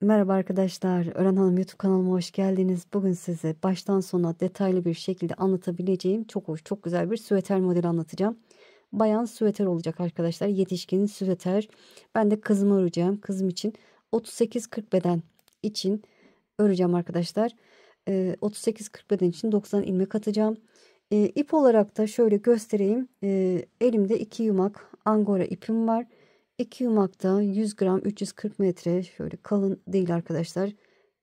Merhaba arkadaşlar, Ören Hanım YouTube kanalıma hoş geldiniz. Bugün size baştan sona detaylı bir şekilde anlatabileceğim çok hoş, çok güzel bir süveter modeli anlatacağım. Bayan süveter olacak arkadaşlar, yetişkin süveter. Ben de kızımı öreceğim. Kızım için 38-40 beden için öreceğim arkadaşlar. 38-40 beden için 90 ilmek atacağım. İp olarak da şöyle göstereyim. Elimde 2 yumak angora ipim var. 2 yumakta 100 gram 340 metre, şöyle kalın değil arkadaşlar,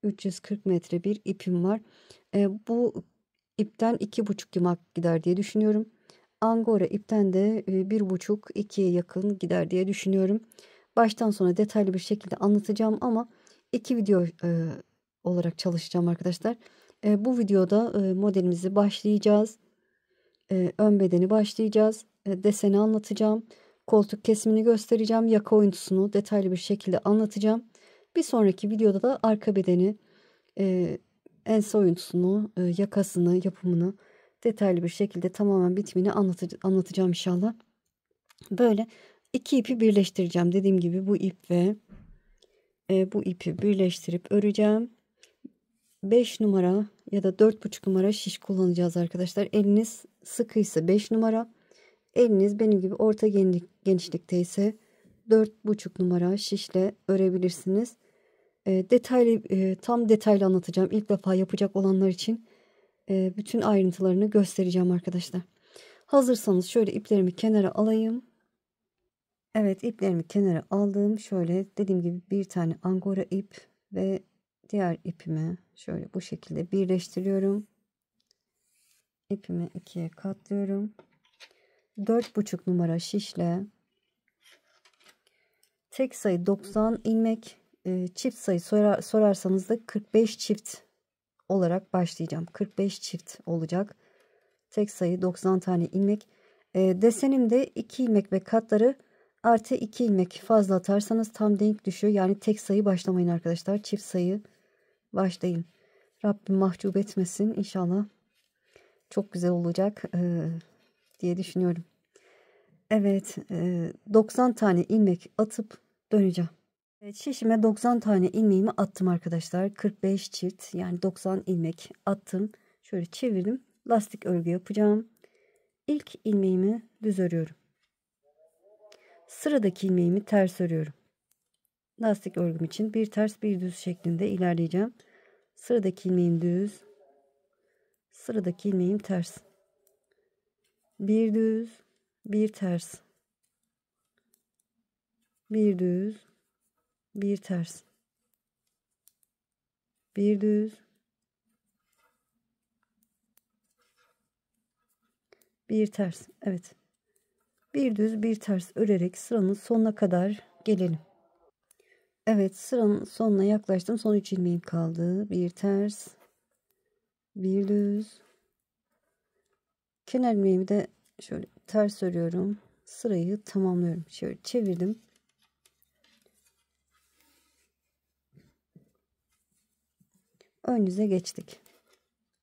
340 metre bir ipim var. Bu ipten 2,5 yumak gider diye düşünüyorum. Angora ipten de 1,5-2'ye yakın gider diye düşünüyorum. Baştan sona detaylı bir şekilde anlatacağım ama iki video olarak çalışacağım arkadaşlar. Bu videoda modelimizi başlayacağız. Ön bedeni başlayacağız. Deseni anlatacağım. Koltuk kesimini göstereceğim. Yaka oyuntusunu detaylı bir şekilde anlatacağım. Bir sonraki videoda da arka bedeni, ense oyuntusunu, yakasını, yapımını detaylı bir şekilde tamamen bitimini anlatacağım inşallah. Böyle iki ipi birleştireceğim. Dediğim gibi bu ip ve bu ipi birleştirip öreceğim. 5 numara ya da 4,5 numara şiş kullanacağız arkadaşlar. Eliniz sıkıysa 5 numara. Eliniz benim gibi orta genişlikte ise 4,5 numara şişle örebilirsiniz. Tam detaylı anlatacağım. İlk defa yapacak olanlar için bütün ayrıntılarını göstereceğim arkadaşlar. Hazırsanız şöyle iplerimi kenara alayım. Evet, iplerimi kenara aldım. Şöyle dediğim gibi bir tane angora ip ve diğer ipimi şöyle bu şekilde birleştiriyorum. İpimi ikiye katlıyorum. 4,5 numara şişle tek sayı 90 ilmek, çift sayı sorarsanız da 45 çift olarak başlayacağım. 45 çift olacak. Tek sayı 90 tane ilmek. Desenimde 2 ilmek ve katları artı 2 ilmek fazla atarsanız tam denk düşüyor. Yani tek sayı başlamayın arkadaşlar. Çift sayı başlayın. Rabbim mahcup etmesin. İnşallah çok güzel olacak diye düşünüyorum. Evet, 90 tane ilmek atıp döneceğim. Evet, şişime 90 tane ilmeğimi attım arkadaşlar. 45 çift, yani 90 ilmek attım. Şöyle çevirdim. Lastik örgü yapacağım. İlk ilmeğimi düz örüyorum. Sıradaki ilmeğimi ters örüyorum. Lastik örgüm için bir ters bir düz şeklinde ilerleyeceğim. Sıradaki ilmeğim düz. Sıradaki ilmeğim ters. Bir düz, bir ters. Bir düz, bir ters. Bir düz, bir ters. Evet. Bir düz, bir ters örerek sıranın sonuna kadar gelelim. Evet, sıranın sonuna yaklaştım. Son 3 ilmeğim kaldı. Bir ters, bir düz. Kenar ilmeğimi de şöyle ters örüyorum. Sırayı tamamlıyorum. Şöyle çevirdim. Ön yüze geçtik.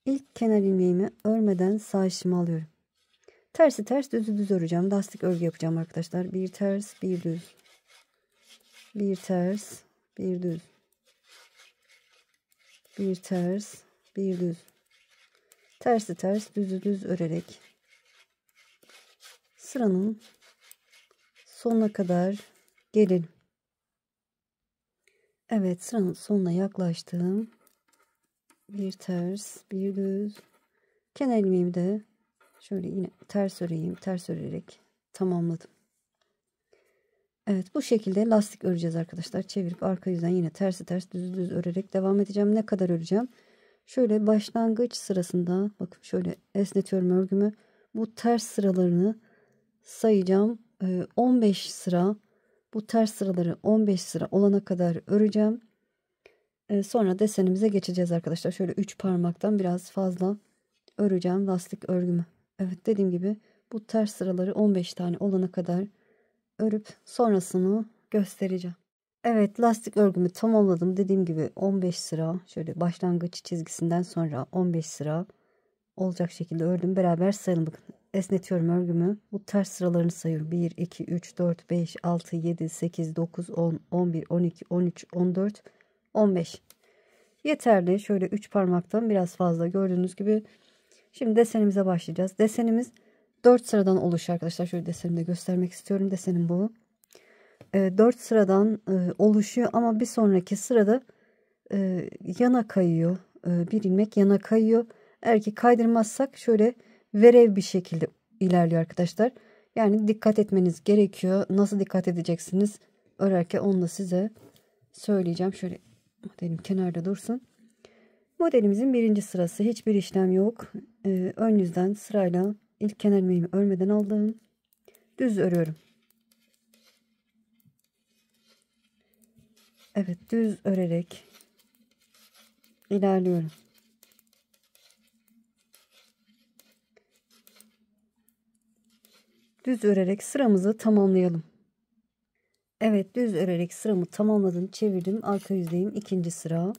İlk kenar ilmeğimi örmeden sağ işimi alıyorum. Tersi ters, düzü düz öreceğim. Lastik örgü yapacağım arkadaşlar. Bir ters, bir düz. Bir ters, bir düz. Bir ters, bir düz. Tersi ters, düzü düz örerek sıranın sonuna kadar gelelim. Evet, sıranın sonuna yaklaştım. Bir ters, bir düz. Kenar ilmeğimi de şöyle yine ters öreyim. Ters örerek tamamladım. Evet, bu şekilde lastik öreceğiz arkadaşlar. Çevirip arka yüzden yine tersi ters, düz düz örerek devam edeceğim. Ne kadar öreceğim? Şöyle başlangıç sırasında bakın şöyle esnetiyorum örgümü. Bu ters sıralarını sayacağım. 15 sıra. Bu ters sıraları 15 sıra olana kadar öreceğim. Sonra desenimize geçeceğiz arkadaşlar. Şöyle 3 parmaktan biraz fazla öreceğim lastik örgümü. Evet, dediğim gibi bu ters sıraları 15 tane olana kadar örüp sonrasını göstereceğim. Evet, lastik örgümü tamamladım. Dediğim gibi 15 sıra şöyle başlangıç çizgisinden sonra 15 sıra olacak şekilde ördüm. Beraber sayalım bakın. Esnetiyorum örgümü. Bu ters sıralarını sayıyorum. 1, 2, 3, 4, 5, 6, 7, 8, 9, 10, 11, 12, 13, 14, 15. Yeterli. Şöyle 3 parmaktan biraz fazla gördüğünüz gibi. Şimdi desenimize başlayacağız. Desenimiz 4 sıradan oluşuyor arkadaşlar. Şöyle desenimi de göstermek istiyorum. Desenim bu. 4 sıradan oluşuyor ama bir sonraki sırada yana kayıyor. Bir ilmek yana kayıyor. Eğer ki kaydırmazsak şöyle verev bir şekilde ilerliyor arkadaşlar. Yani dikkat etmeniz gerekiyor. Nasıl dikkat edeceksiniz örerken onu da size söyleyeceğim. Şöyle modelim kenarda dursun. Modelimizin birinci sırası, hiçbir işlem yok. Ön yüzden sırayla ilk kenar ilmeğimi örmeden aldım. Düz örüyorum. Evet, düz örerek ilerliyorum. Düz örerek sıramızı tamamlayalım. Evet, düz örerek sıramı tamamladım. Çevirdim. Arka yüzdeyim. İkinci sıra.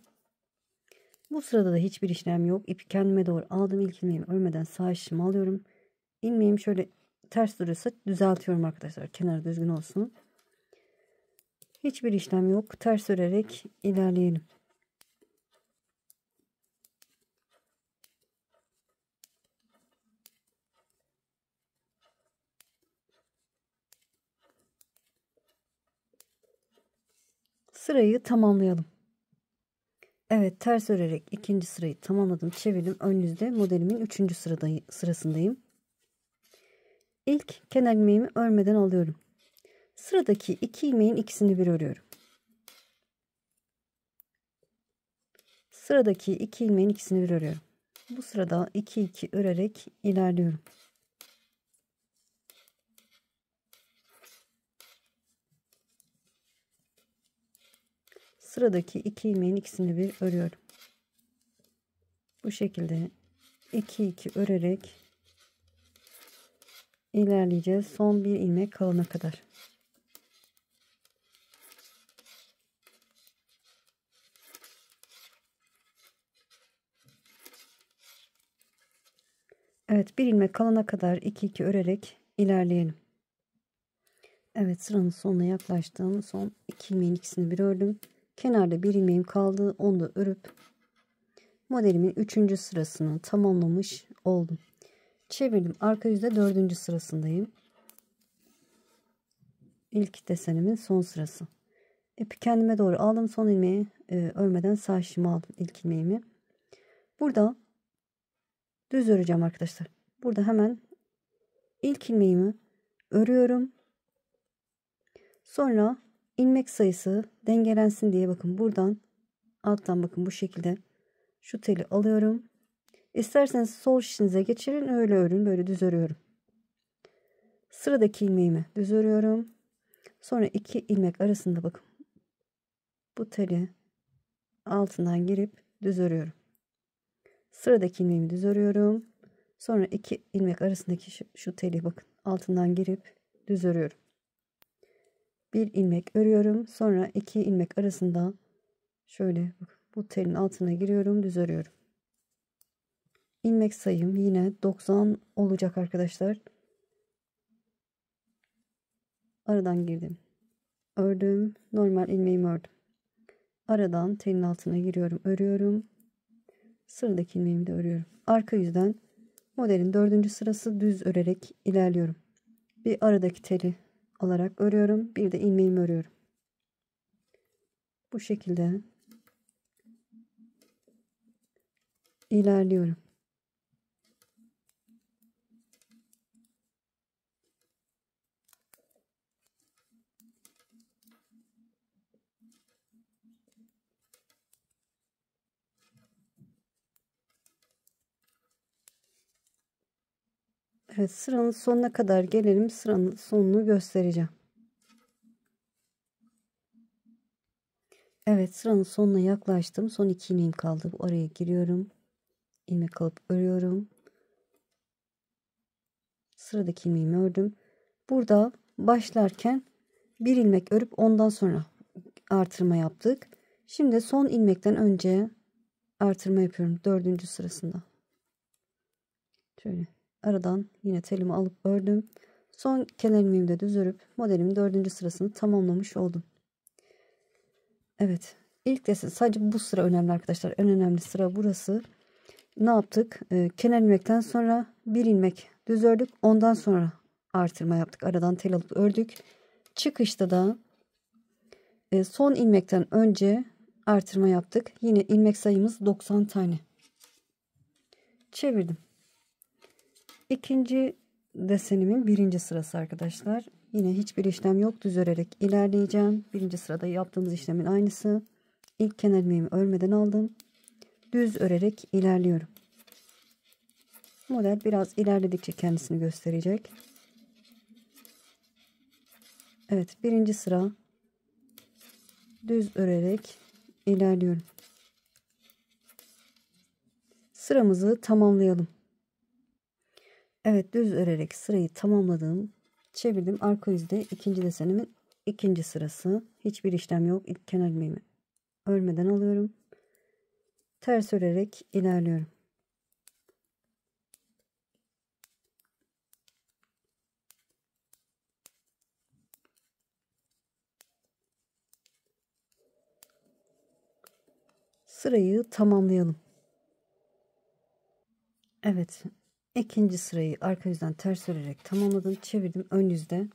Bu sırada da hiçbir işlem yok. İpi kendime doğru aldım. İlk ilmeğimi örmeden sağ şişimi alıyorum. İlmeğim şöyle ters duruyorsa düzeltiyorum arkadaşlar. Kenarı düzgün olsun. Hiçbir işlem yok. Ters örerek ilerleyelim. Sırayı tamamlayalım. Evet, ters örerek ikinci sırayı tamamladım. Çevirdim. Ön yüzde modelimin 3. sırasındayım. İlk kenar ilmeğimi örmeden alıyorum. Sıradaki 2 ilmeğin ikisini bir örüyorum. Sıradaki 2 ilmeğin ikisini bir örüyorum. Bu sırada 2 2 örerek ilerliyorum. Sıradaki 2 ilmeğin ikisini bir örüyorum. Bu şekilde 2 2 örerek ilerleyeceğiz. Son bir ilmek kalana kadar. Evet, bir ilmek kalana kadar 2 2 örerek ilerleyelim. Evet, sıranın sonuna yaklaştım. Son 2 ilmeğin ikisini bir ördüm. Kenarda bir ilmeğim kaldı. Onu da örüp modelimin 3. sırasını tamamlamış oldum. Çevirdim. Arka yüzde 4. sırasındayım. İlk desenimin son sırası. İpi kendime doğru aldım. Son ilmeği örmeden sağ şişimi aldım. İlk ilmeğimi. Burada düz öreceğim arkadaşlar. Burada hemen ilk ilmeğimi örüyorum. Sonra ilmek sayısı dengelensin diye bakın buradan alttan bakın bu şekilde şu teli alıyorum. İsterseniz sol şişinize geçirin, öyle örün. Böyle düz örüyorum. Sıradaki ilmeğimi düz örüyorum. Sonra 2 ilmek arasında bakın bu teli altından girip düz örüyorum. Sıradaki ilmeğimi düz örüyorum. Sonra 2 ilmek arasındaki şu teli bakın altından girip düz örüyorum. Bir ilmek örüyorum. Sonra 2 ilmek arasında şöyle bu telin altına giriyorum, düz örüyorum. İlmek sayım yine 90 olacak arkadaşlar. Aradan girdim. Ördüm. Normal ilmeğimi ördüm. Aradan telin altına giriyorum, örüyorum. Sıradaki ilmeğimi de örüyorum. Arka yüzden modelin 4. sırası düz örerek ilerliyorum. Bir aradaki teli alarak örüyorum. Bir de ilmeğimi örüyorum. Bu şekilde ilerliyorum. Evet, sıranın sonuna kadar gelelim. Sıranın sonunu göstereceğim. Evet, sıranın sonuna yaklaştım. Son 2 ilmeğim kaldı. Bu araya giriyorum. İlmek alıp örüyorum. Sıradaki ilmeğimi ördüm. Burada başlarken bir ilmek örüp ondan sonra artırma yaptık. Şimdi son ilmekten önce artırma yapıyorum 4. sırasında. Şöyle aradan yine telimi alıp ördüm. Son kenar ilmeğimi de düz örüp modelimin 4. sırasını tamamlamış oldum. Evet, İlk desen sadece bu sıra önemli arkadaşlar. En önemli sıra burası. Ne yaptık? Kenar ilmekten sonra bir ilmek düz ördük. Ondan sonra artırma yaptık. Aradan tel alıp ördük. Çıkışta da son ilmekten önce artırma yaptık. Yine ilmek sayımız 90 tane. Çevirdim. İkinci desenimin birinci sırası arkadaşlar. Yine hiçbir işlem yok. Düz örerek ilerleyeceğim. Birinci sırada yaptığımız işlemin aynısı. İlk kenar ilmeğimi örmeden aldım. Düz örerek ilerliyorum. Model biraz ilerledikçe kendisini gösterecek. Evet, birinci sıra düz örerek ilerliyorum. Sıramızı tamamlayalım. Evet, düz örerek sırayı tamamladım. Çevirdim. Arka yüzde ikinci desenimin ikinci sırası. Hiçbir işlem yok. İlk kenar ilmeğimi örmeden alıyorum. Ters örerek ilerliyorum. Sırayı tamamlayalım. Evet, ikinci sırayı arka yüzden ters örerek tamamladım. Çevirdim. Ön yüzde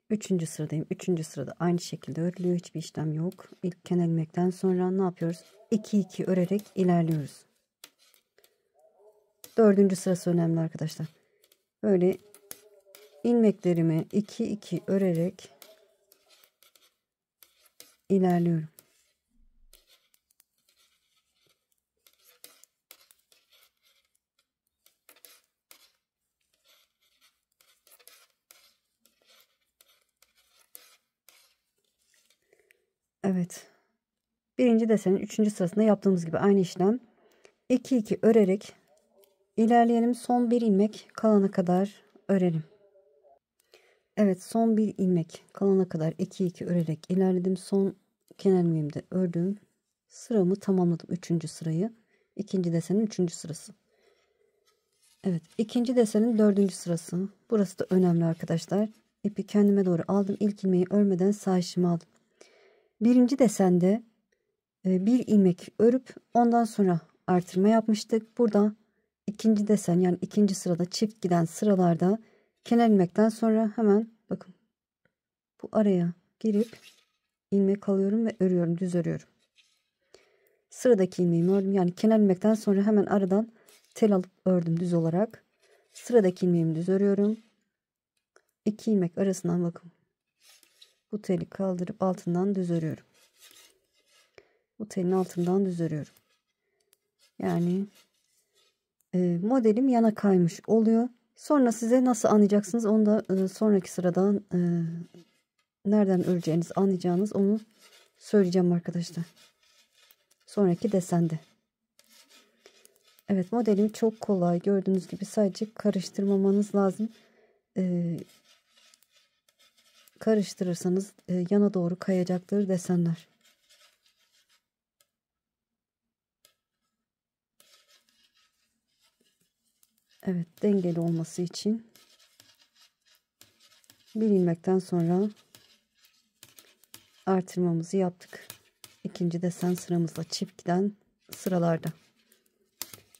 üçüncü sıradayım. Üçüncü sırada aynı şekilde örülüyor. Hiçbir işlem yok. İlk kenar ilmekten sonra ne yapıyoruz? 2-2 örerek ilerliyoruz. Dördüncü sırası önemli arkadaşlar. Böyle ilmeklerimi 2-2 örerek ilerliyorum. Evet. Birinci desenin üçüncü sırasında yaptığımız gibi aynı işlem. 2-2 örerek ilerleyelim. Son bir ilmek kalana kadar örelim. Evet, son bir ilmek kalana kadar 2-2 örerek ilerledim. Son kenar ilmeğimi de ördüm. Sıramı tamamladım. Üçüncü sırayı. İkinci desenin üçüncü sırası. Evet, ikinci desenin dördüncü sırası. Burası da önemli arkadaşlar. İpi kendime doğru aldım. İlk ilmeği örmeden sağ işimi aldım. Birinci desende bir ilmek örüp ondan sonra artırma yapmıştık. Burada ikinci desen, yani ikinci sırada çift giden sıralarda kenar ilmekten sonra hemen bakın bu araya girip ilmek alıyorum ve örüyorum, düz örüyorum. Sıradaki ilmeğimi ördüm, yani kenar ilmekten sonra hemen aradan tel alıp ördüm düz olarak. Sıradaki ilmeğimi düz örüyorum. 2 ilmek arasından bakın bu teli kaldırıp altından düz örüyorum. Bu telin altından düz örüyorum. Yani modelim yana kaymış oluyor. Sonra size nasıl anlayacaksınız onu da sonraki sıradan nereden öreceğinizi anlayacağınız onu söyleyeceğim arkadaşlar. Sonraki desende. Evet, modelim çok kolay. Gördüğünüz gibi sadece karıştırmamanız lazım. Karıştırırsanız yana doğru kayacaktır desenler. Evet, dengeli olması için bir ilmekten sonra artırmamızı yaptık. İkinci desen sıramızla çift giden sıralarda.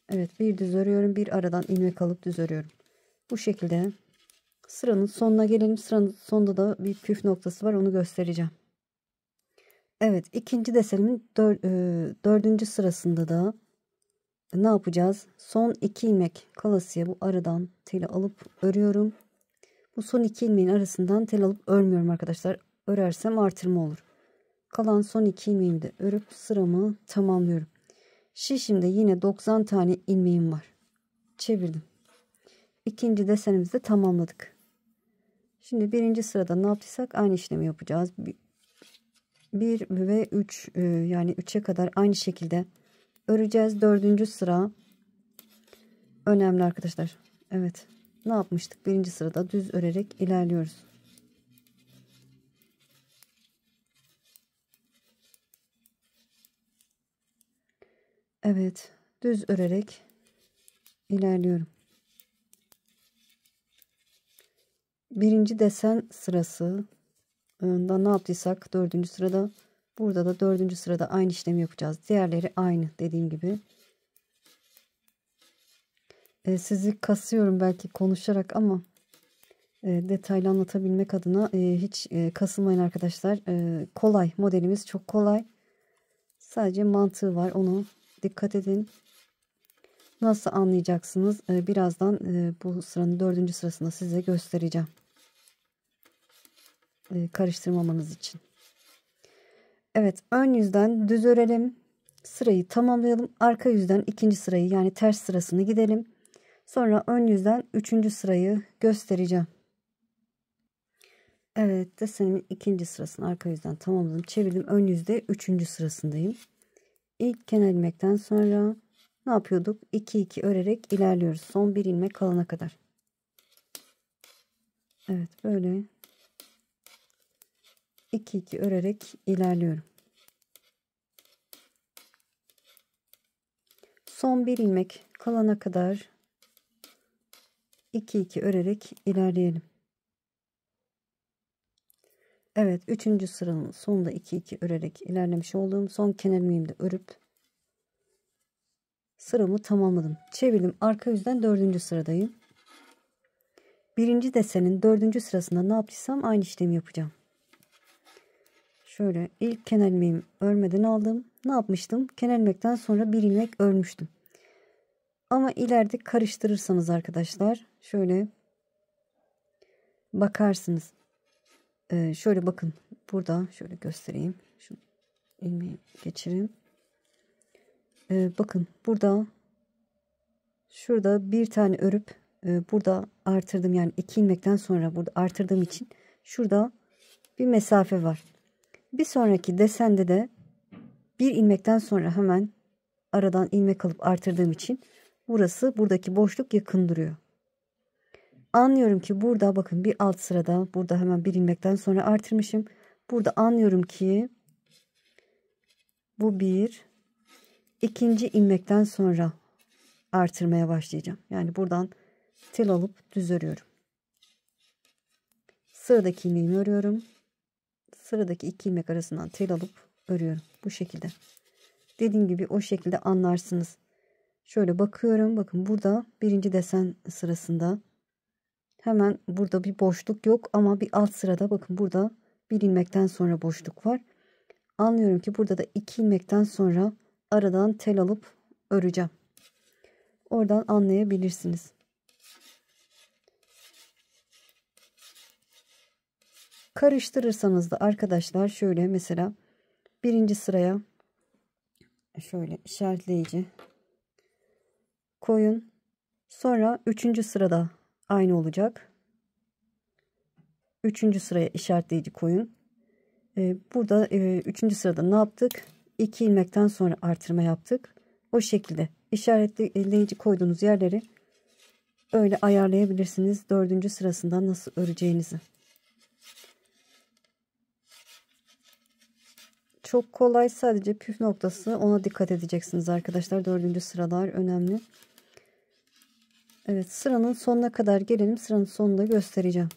Evet, bir düz örüyorum, bir aradan ilmek alıp düz örüyorum. Bu şekilde sıranın sonuna gelelim. Sıranın sonunda da bir püf noktası var, onu göstereceğim. Evet, ikinci desenimin dördüncü sırasında da ne yapacağız? Son 2 ilmek kalasıya bu aradan teli alıp örüyorum. Bu son 2 ilmeğin arasından tel alıp örmüyorum arkadaşlar. Örersem artırma olur. Kalan son 2 ilmeğimi de örüp sıramı tamamlıyorum. Şişimde yine 90 tane ilmeğim var. Çevirdim. İkinci desenimizi de tamamladık. Şimdi birinci sırada ne yaptıysak aynı işlemi yapacağız. 1 ve 3 yani 3'e kadar aynı şekilde öreceğiz. Dördüncü sıra önemli arkadaşlar. Evet, ne yapmıştık? Birinci sırada düz örerek ilerliyoruz. Evet, düz örerek ilerliyorum. Birinci desen sırası da ne yaptıysak dördüncü sırada Burada da dördüncü sırada aynı işlemi yapacağız. Diğerleri aynı dediğim gibi. Sizi kasıyorum belki konuşarak ama detaylı anlatabilmek adına hiç kasılmayın arkadaşlar. Kolay, modelimiz çok kolay. Sadece mantığı var, onu dikkat edin. Nasıl anlayacaksınız? Birazdan bu sıranın dördüncü sırasında size göstereceğim. Karıştırmamanız için. Evet, ön yüzden düz örelim. Sırayı tamamlayalım. Arka yüzden ikinci sırayı, yani ters sırasını gidelim. Sonra ön yüzden üçüncü sırayı göstereceğim. Evet, desenimin ikinci sırasını arka yüzden tamamladım. Çevirdim. Ön yüzde üçüncü sırasındayım. İlk kenar ilmekten sonra ne yapıyorduk? 2-2 örerek ilerliyoruz. Son bir ilmek kalana kadar. Evet, böyle 2-2 örerek ilerliyorum. Son bir ilmek kalana kadar 2-2 örerek ilerleyelim. Evet, üçüncü sıranın sonunda 2-2 örerek ilerlemiş olduğum son kenar ilmeğimi de örüp sıramı tamamladım. Çevirdim. Arka yüzden dördüncü sıradayım. Birinci desenin dördüncü sırasında ne yaptıysam aynı işlemi yapacağım. Şöyle ilk kenar ilmeğimi örmeden aldım. Ne yapmıştım? Kenar ilmekten sonra bir ilmek örmüştüm. Ama ileride karıştırırsanız arkadaşlar şöyle bakarsınız. Şöyle bakın. Burada şöyle göstereyim. Şu ilmeği geçireyim. Bakın burada şurada bir tane örüp burada artırdım, yani iki ilmekten sonra burada artırdığım için şurada bir mesafe var. Bir sonraki desende de bir ilmekten sonra hemen aradan ilmek alıp artırdığım için buradaki boşluk yakın duruyor. Anlıyorum ki burada bakın bir alt sırada burada hemen bir ilmekten sonra artırmışım. Burada anlıyorum ki bu bir, ikinci ilmekten sonra artırmaya başlayacağım. Yani buradan tel alıp düz örüyorum. Sıradaki ilmeğimi örüyorum. Sıradaki iki ilmek arasından tel alıp örüyorum. Bu şekilde. Dediğim gibi o şekilde anlarsınız. Şöyle bakıyorum. Bakın burada birinci desen sırasında hemen burada bir boşluk yok ama bir alt sırada bakın burada bir ilmekten sonra boşluk var. Anlıyorum ki burada da iki ilmekten sonra aradan tel alıp öreceğim. Oradan anlayabilirsiniz. Karıştırırsanız da arkadaşlar şöyle mesela birinci sıraya şöyle işaretleyici koyun. Sonra üçüncü sırada aynı olacak. Üçüncü sıraya işaretleyici koyun. Burada üçüncü sırada ne yaptık? 2 ilmekten sonra artırma yaptık. O şekilde işaretleyici koyduğunuz yerleri öyle ayarlayabilirsiniz. Dördüncü sırasında nasıl öreceğinizi. Çok kolay, sadece püf noktası, ona dikkat edeceksiniz arkadaşlar. Dördüncü sıralar önemli. Evet, sıranın sonuna kadar gelelim. Sıranın sonunda göstereceğim.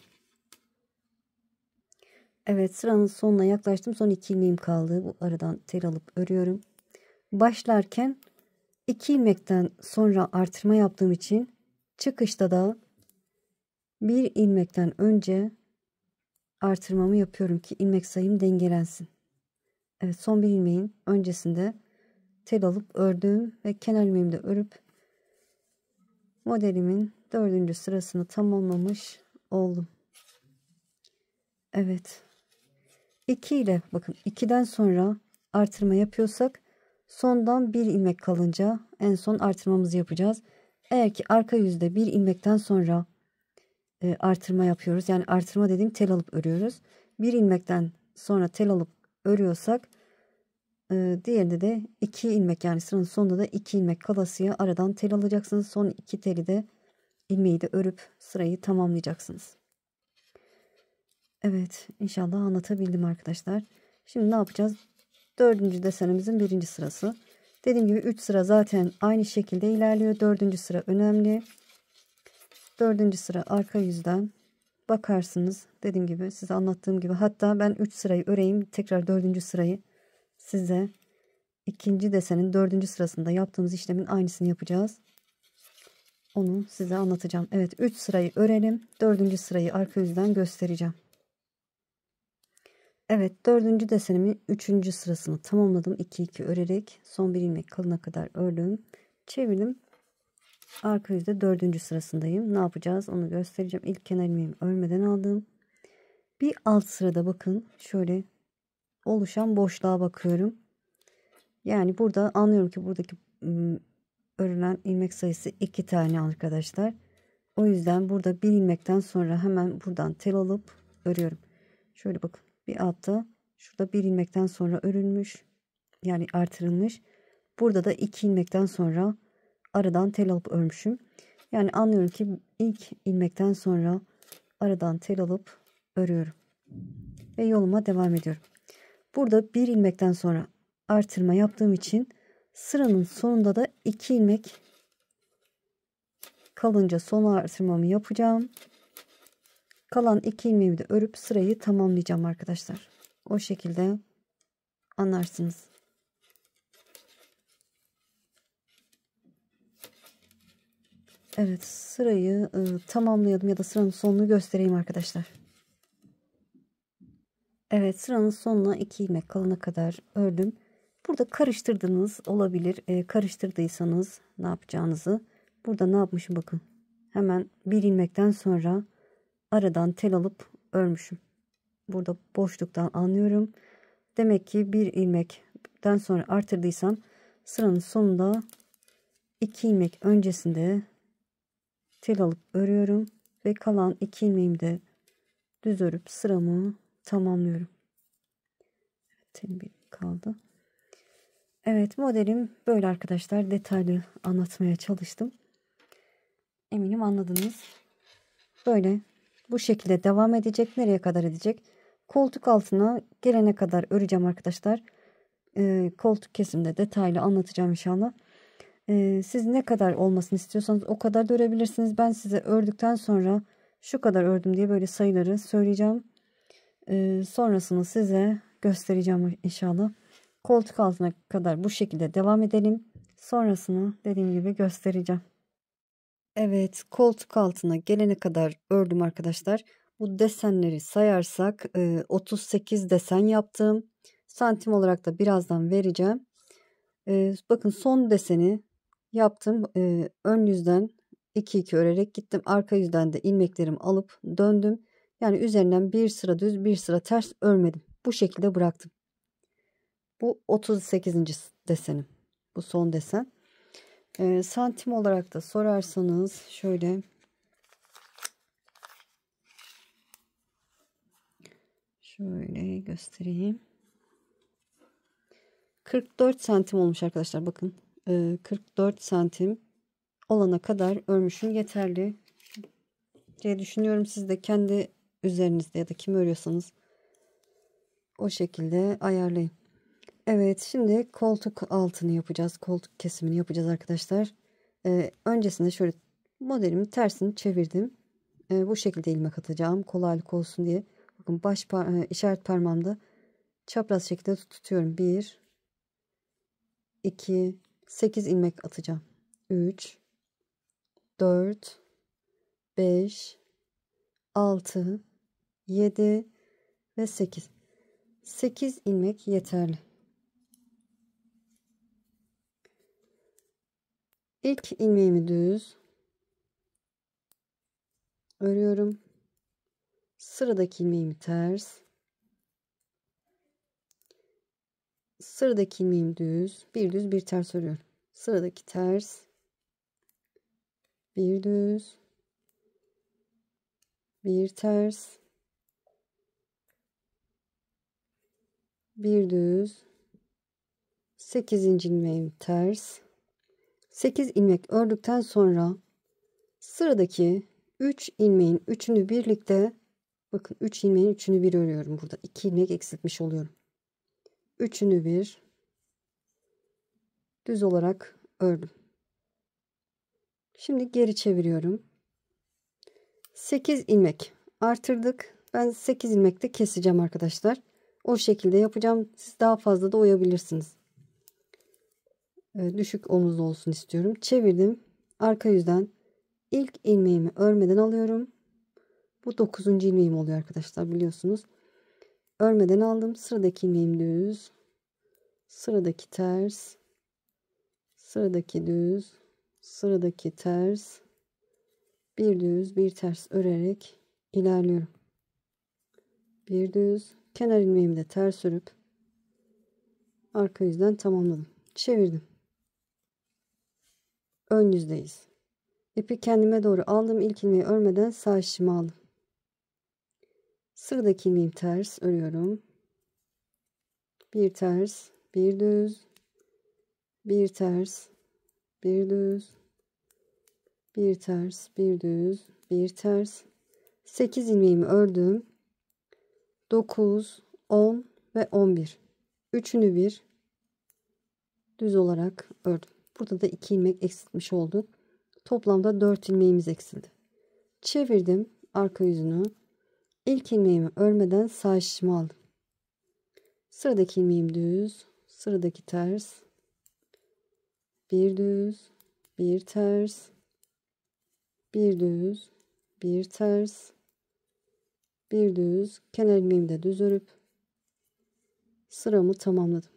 Evet, sıranın sonuna yaklaştım. Son 2 ilmeğim kaldı. Bu aradan tel alıp örüyorum. Başlarken 2 ilmekten sonra artırma yaptığım için çıkışta da bir ilmekten önce artırmamı yapıyorum ki ilmek sayım dengelensin. Evet, son bir ilmeğin öncesinde tel alıp ördüm ve kenar ilmeğimi de örüp modelimin dördüncü sırasını tamamlamış oldum. Evet. 2 ile bakın 2'den sonra artırma yapıyorsak sondan bir ilmek kalınca en son artırmamızı yapacağız. Eğer ki arka yüzde bir ilmekten sonra artırma yapıyoruz. Yani artırma dediğim tel alıp örüyoruz. Bir ilmekten sonra tel alıp örüyorsak diğerinde de 2 ilmek, yani sıranın sonunda da 2 ilmek kalasıya aradan tel alacaksınız. Son 2 teli de ilmeği de örüp sırayı tamamlayacaksınız. Evet, inşallah anlatabildim arkadaşlar. Şimdi ne yapacağız? Dördüncü desenimizin birinci sırası. Dediğim gibi 3 sıra zaten aynı şekilde ilerliyor. Dördüncü sıra önemli. Dördüncü sıra arka yüzden bakarsınız. Dediğim gibi size anlattığım gibi, hatta ben 3 sırayı öreyim, tekrar dördüncü sırayı size ikinci desenin 4. sırasında yaptığımız işlemin aynısını yapacağız. Onu size anlatacağım. Evet, 3 sırayı örelim. 4. sırayı arka yüzden göstereceğim. Evet, 4. desenimin 3. sırasını tamamladım. 2 2 örerek son bir ilmek kalana kadar ördüm. Çevirdim. Arka yüzde 4. sırasındayım. Ne yapacağız onu göstereceğim. İlk kenar ilmeğimi örmeden aldım. Bir alt sırada bakın şöyle oluşan boşluğa bakıyorum. Yani burada anlıyorum ki buradaki örülen ilmek sayısı 2 tane arkadaşlar. O yüzden burada bir ilmekten sonra hemen buradan tel alıp örüyorum. Şöyle bakın, bir altta şurada bir ilmekten sonra örülmüş, yani artırılmış. Burada da 2 ilmekten sonra aradan tel alıp örmüşüm. Yani anlıyorum ki ilk ilmekten sonra aradan tel alıp örüyorum ve yoluma devam ediyorum. Burada bir ilmekten sonra artırma yaptığım için sıranın sonunda da 2 ilmek kalınca son artırmamı yapacağım. Kalan 2 ilmeğimi de örüp sırayı tamamlayacağım arkadaşlar. O şekilde anlarsınız. Evet, sırayı tamamlayalım ya da sıranın sonunu göstereyim arkadaşlar. Evet, sıranın sonuna 2 ilmek kalana kadar ördüm. Burada karıştırdığınız olabilir. Karıştırdıysanız ne yapacağınızı. Burada ne yapmışım bakın. Hemen bir ilmekten sonra aradan tel alıp örmüşüm. Burada boşluktan anlıyorum. Demek ki bir ilmekten sonra artırdıysam sıranın sonunda 2 ilmek öncesinde tel alıp örüyorum ve kalan 2 ilmeğimi de düz örüp sıramı tamamlıyorum. Telim bir kaldı. Evet, modelim böyle arkadaşlar. Detaylı anlatmaya çalıştım. Eminim anladınız. Böyle bu şekilde devam edecek. Nereye kadar edecek? Koltuk altına gelene kadar öreceğim arkadaşlar. Koltuk kesimde detaylı anlatacağım inşallah. Siz ne kadar olmasını istiyorsanız o kadar da örebilirsiniz. Ben size ördükten sonra şu kadar ördüm diye böyle sayıları söyleyeceğim. Sonrasını size göstereceğim inşallah. Koltuk altına kadar bu şekilde devam edelim. Sonrasını dediğim gibi göstereceğim. Evet, koltuk altına gelene kadar ördüm arkadaşlar. Bu desenleri sayarsak 38 desen yaptım. Santim olarak da birazdan vereceğim. Bakın son deseni yaptım. Ön yüzden 2 2 örerek gittim. Arka yüzden de ilmeklerimi alıp döndüm. Yani üzerinden bir sıra düz bir sıra ters örmedim. Bu şekilde bıraktım. Bu 38. desenim. Bu son desen. Santim olarak da sorarsanız şöyle göstereyim. 44 santim olmuş arkadaşlar. Bakın 44 santim olana kadar örmüşüm, yeterli diye düşünüyorum. Siz de kendi üzerinizde ya da kim örüyorsanız o şekilde ayarlayın. Evet, şimdi koltuk altını yapacağız. Koltuk kesimini yapacağız arkadaşlar. Öncesinde şöyle modelimin tersini çevirdim. Bu şekilde ilmek atacağım kolaylık olsun diye. Bakın işaret parmağımda çapraz şekilde tutuyorum. 1 2 8 ilmek atacağım. 3 4 5 6 7 ve 8. 8 ilmek yeterli. İlk ilmeğimi düz örüyorum. Sıradaki ilmeğimi ters. Sıradaki ilmeğim düz, bir düz bir ters örüyorum. Sıradaki ters, bir düz, bir ters, bir düz, 8. ilmeğim ters. 8 ilmek ördükten sonra sıradaki 3 ilmeğin 3'ünü birlikte, bakın 3 ilmeğin 3'ünü bir örüyorum. Burada 2 ilmek eksiltmiş oluyorum. 3'ünü bir düz olarak ördüm. Şimdi geri çeviriyorum. 8 ilmek artırdık. Ben 8 ilmekte keseceğim arkadaşlar. O şekilde yapacağım. Siz daha fazla da oyabilirsiniz. Düşük omuzlu olsun istiyorum. Çevirdim. Arka yüzden ilk ilmeğimi örmeden alıyorum. Bu 9. ilmeğim oluyor arkadaşlar, biliyorsunuz. Örmeden aldım. Sıradaki ilmeğim düz. Sıradaki ters. Sıradaki düz. Sıradaki ters. Bir düz, bir ters örerek ilerliyorum. Bir düz. Kenar ilmeğimi de ters örüp arka yüzden tamamladım. Çevirdim. Ön yüzdeyiz. İpi kendime doğru aldım. İlk ilmeği örmeden sağ şişimi aldım. Sıradaki ilmeğim ters örüyorum. Bir ters, bir düz, bir ters, bir düz, bir ters, bir düz, bir ters. 8 ilmeğimi ördüm. 9, 10 ve 11. Üçünü bir düz olarak ördüm. Burada da 2 ilmek eksiltmiş olduk. Toplamda 4 ilmeğimiz eksildi. Çevirdim arka yüzünü. İlk ilmeğimi örmeden sağ şişimi aldım. Sıradaki ilmeğim düz, sıradaki ters, bir düz, bir ters, bir düz, bir ters, bir düz, kenar ilmeğimi de düz örüp sıramı tamamladım.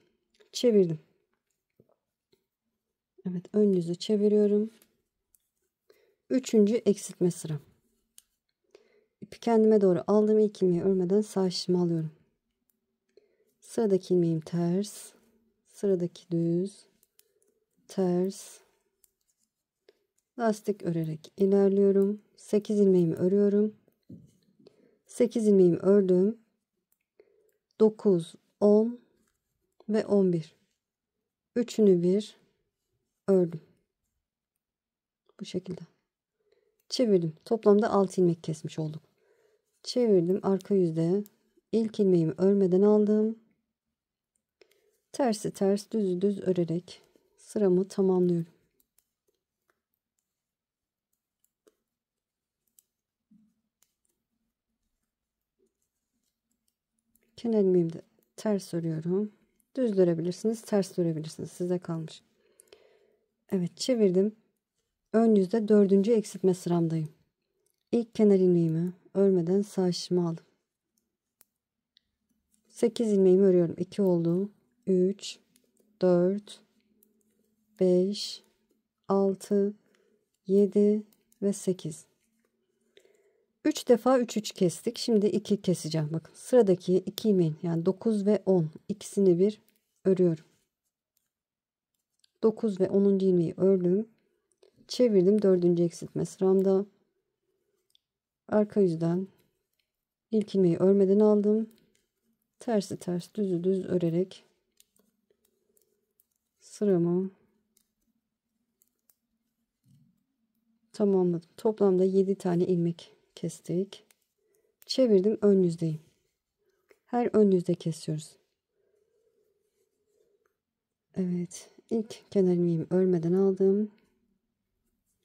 Çevirdim. Evet, ön yüzü çeviriyorum. Üçüncü eksiltme sıram. İpi kendime doğru aldım. İlk ilmeği örmeden sağ şişimi alıyorum. Sıradaki ilmeğim ters, sıradaki düz, ters, lastik örerek ilerliyorum. 8 ilmeğimi örüyorum. 8 ilmeğimi ördüm. 9, 10 ve 11. Üçünü bir ördüm. Bu şekilde. Çevirdim. Toplamda 6 ilmek kesmiş olduk. Çevirdim arka yüzde. İlk ilmeğimi örmeden aldım. Tersi ters, düzü düz örerek sıramı tamamlıyorum. Kenar ilmeğimi de ters örüyorum. Düz örebilirsiniz, ters örebilirsiniz. Size kalmış. Evet, çevirdim. Ön yüzde 4. eksiltme sıramdayım. İlk kenar ilmeğimi örmeden sağ şişimi aldım. 8 ilmeğimi örüyorum. 2 oldu. 3, 4, 5, 6, 7 ve 8. 3 defa 3 3 kestik. Şimdi 2 keseceğim. Bakın sıradaki 2 ilmeğin, yani 9 ve 10, ikisini bir örüyorum. 9 ve 10. ilmeği ördüm. Çevirdim 4. eksiltme sıramda. Arka yüzden ilk ilmeği örmeden aldım. Tersi ters, düzü düz örerek sıramı tamamladım. Toplamda 7 tane ilmek kestik. Çevirdim, ön yüzdeyim. Her ön yüzde kesiyoruz. Evet, ilk kenar ilmeğimi örmeden aldım.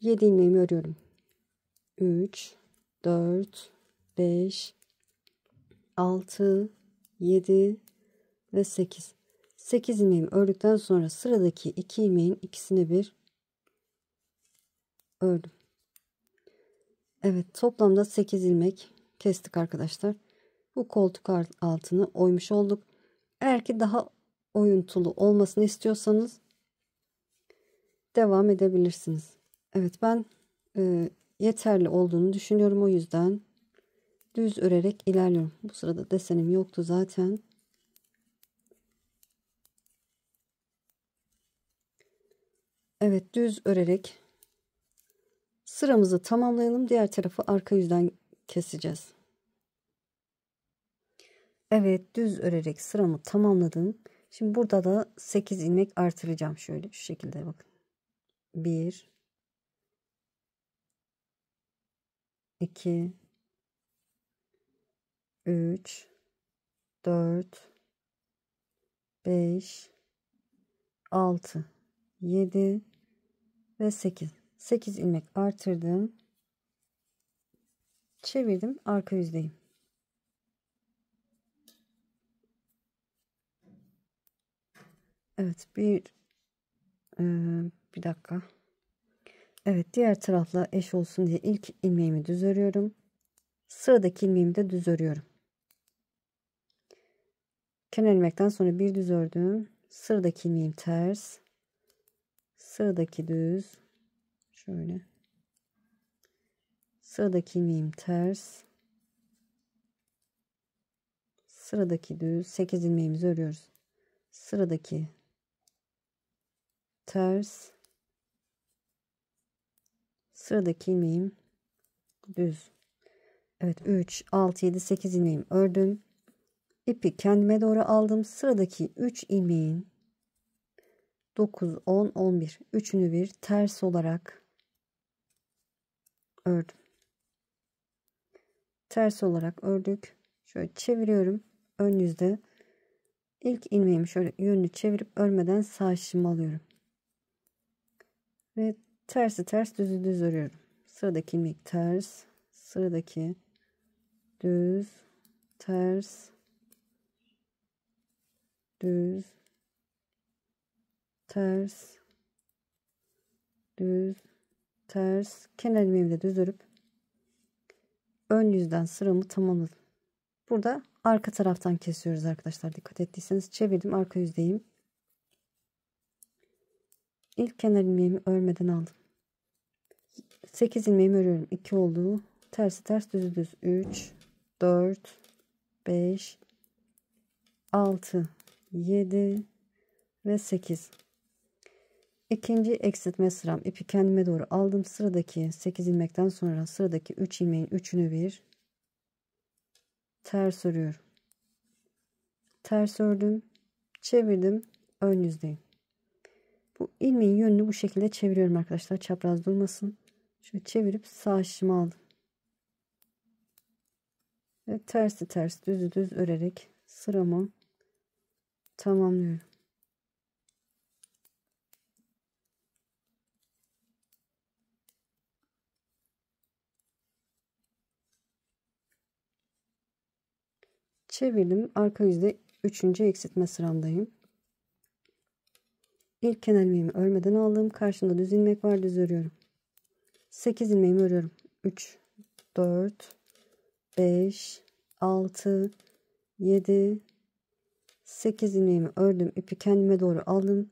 7 ilmeğimi örüyorum. 3, 4, 5, 6, 7 ve 8. 8 ilmeğimi ördükten sonra sıradaki 2 ilmeğin ikisini bir ördüm. Evet, toplamda 8 ilmek kestik arkadaşlar. Bu koltuk altını oymuş olduk. Eğer ki daha oyuntulu olmasını istiyorsanız devam edebilirsiniz. Evet, ben yeterli olduğunu düşünüyorum, o yüzden düz örerek ilerliyorum. Bu sırada desenim yoktu zaten. Evet, düz örerek sıramızı tamamlayalım. Diğer tarafı arka yüzden keseceğiz. Evet, düz örerek sıramı tamamladım. Şimdi burada da 8 ilmek artıracağım. Şöyle şu şekilde bakın. 1, 2, 3, 4, 5, 6, 7 ve 8. 8 ilmek artırdım. Çevirdim, arka yüzdeyim. Evet, bir dakika. Evet, diğer tarafla eş olsun diye ilk ilmeğimi düz örüyorum. Sıradaki ilmeğimi de düz örüyorum. Kenar ilmekten sonra bir düz ördüm. Sıradaki ilmeğim ters. Sıradaki düz. Şöyle. Sıradaki ilmeğim ters. Sıradaki düz. 8 ilmeğimizi örüyoruz. Sıradaki ters. Sıradaki ilmeğim düz. Evet, 3 6 7 8 ilmeğimi ördüm. İpi kendime doğru aldım. Sıradaki 3 ilmeğin 9 10 11 üçünü bir ters olarak ördüm. Ters olarak ördük. Şöyle çeviriyorum. Ön yüzde ilk ilmeğimi şöyle yönünü çevirip örmeden sağ şişimi alıyorum. Ve tersi ters, düzü düz örüyorum. Sıradaki ilmek ters, sıradaki düz, ters, düz, ters, düz, ters. Kenar ilmeğimi de düz örüp ön yüzden sıramı tamamladım. Burada arka taraftan kesiyoruz arkadaşlar. Dikkat ettiyseniz çevirdim, arka yüzdeyim. İlk kenar ilmeğimi örmeden aldım. 8 ilmeğimi örüyorum. 2 oldu. Tersi ters, düzü düz. 3 4 5 6 7 ve 8. İkinci eksiltme sıram. İpi kendime doğru aldım. Sıradaki 8 ilmekten sonra sıradaki 3 ilmeğin üçünü bir ters örüyorum. Ters ördüm. Çevirdim. Ön yüzdeyim. Bu ilmeğin yönünü bu şekilde çeviriyorum arkadaşlar. Çapraz durmasın. Şöyle çevirip sağ şişimi aldım. Ve tersi ters, düzü düz örerek sıramı tamamlıyorum. Çevirdim. Arka yüzde 3. eksiltme sıramdayım. İlk kenar ilmeğimi örmeden aldım. Karşımda düz ilmek var. Düz örüyorum. 8 ilmeğimi örüyorum. 3 4 5 6 7 8 ilmeğimi ördüm. İpi kendime doğru aldım.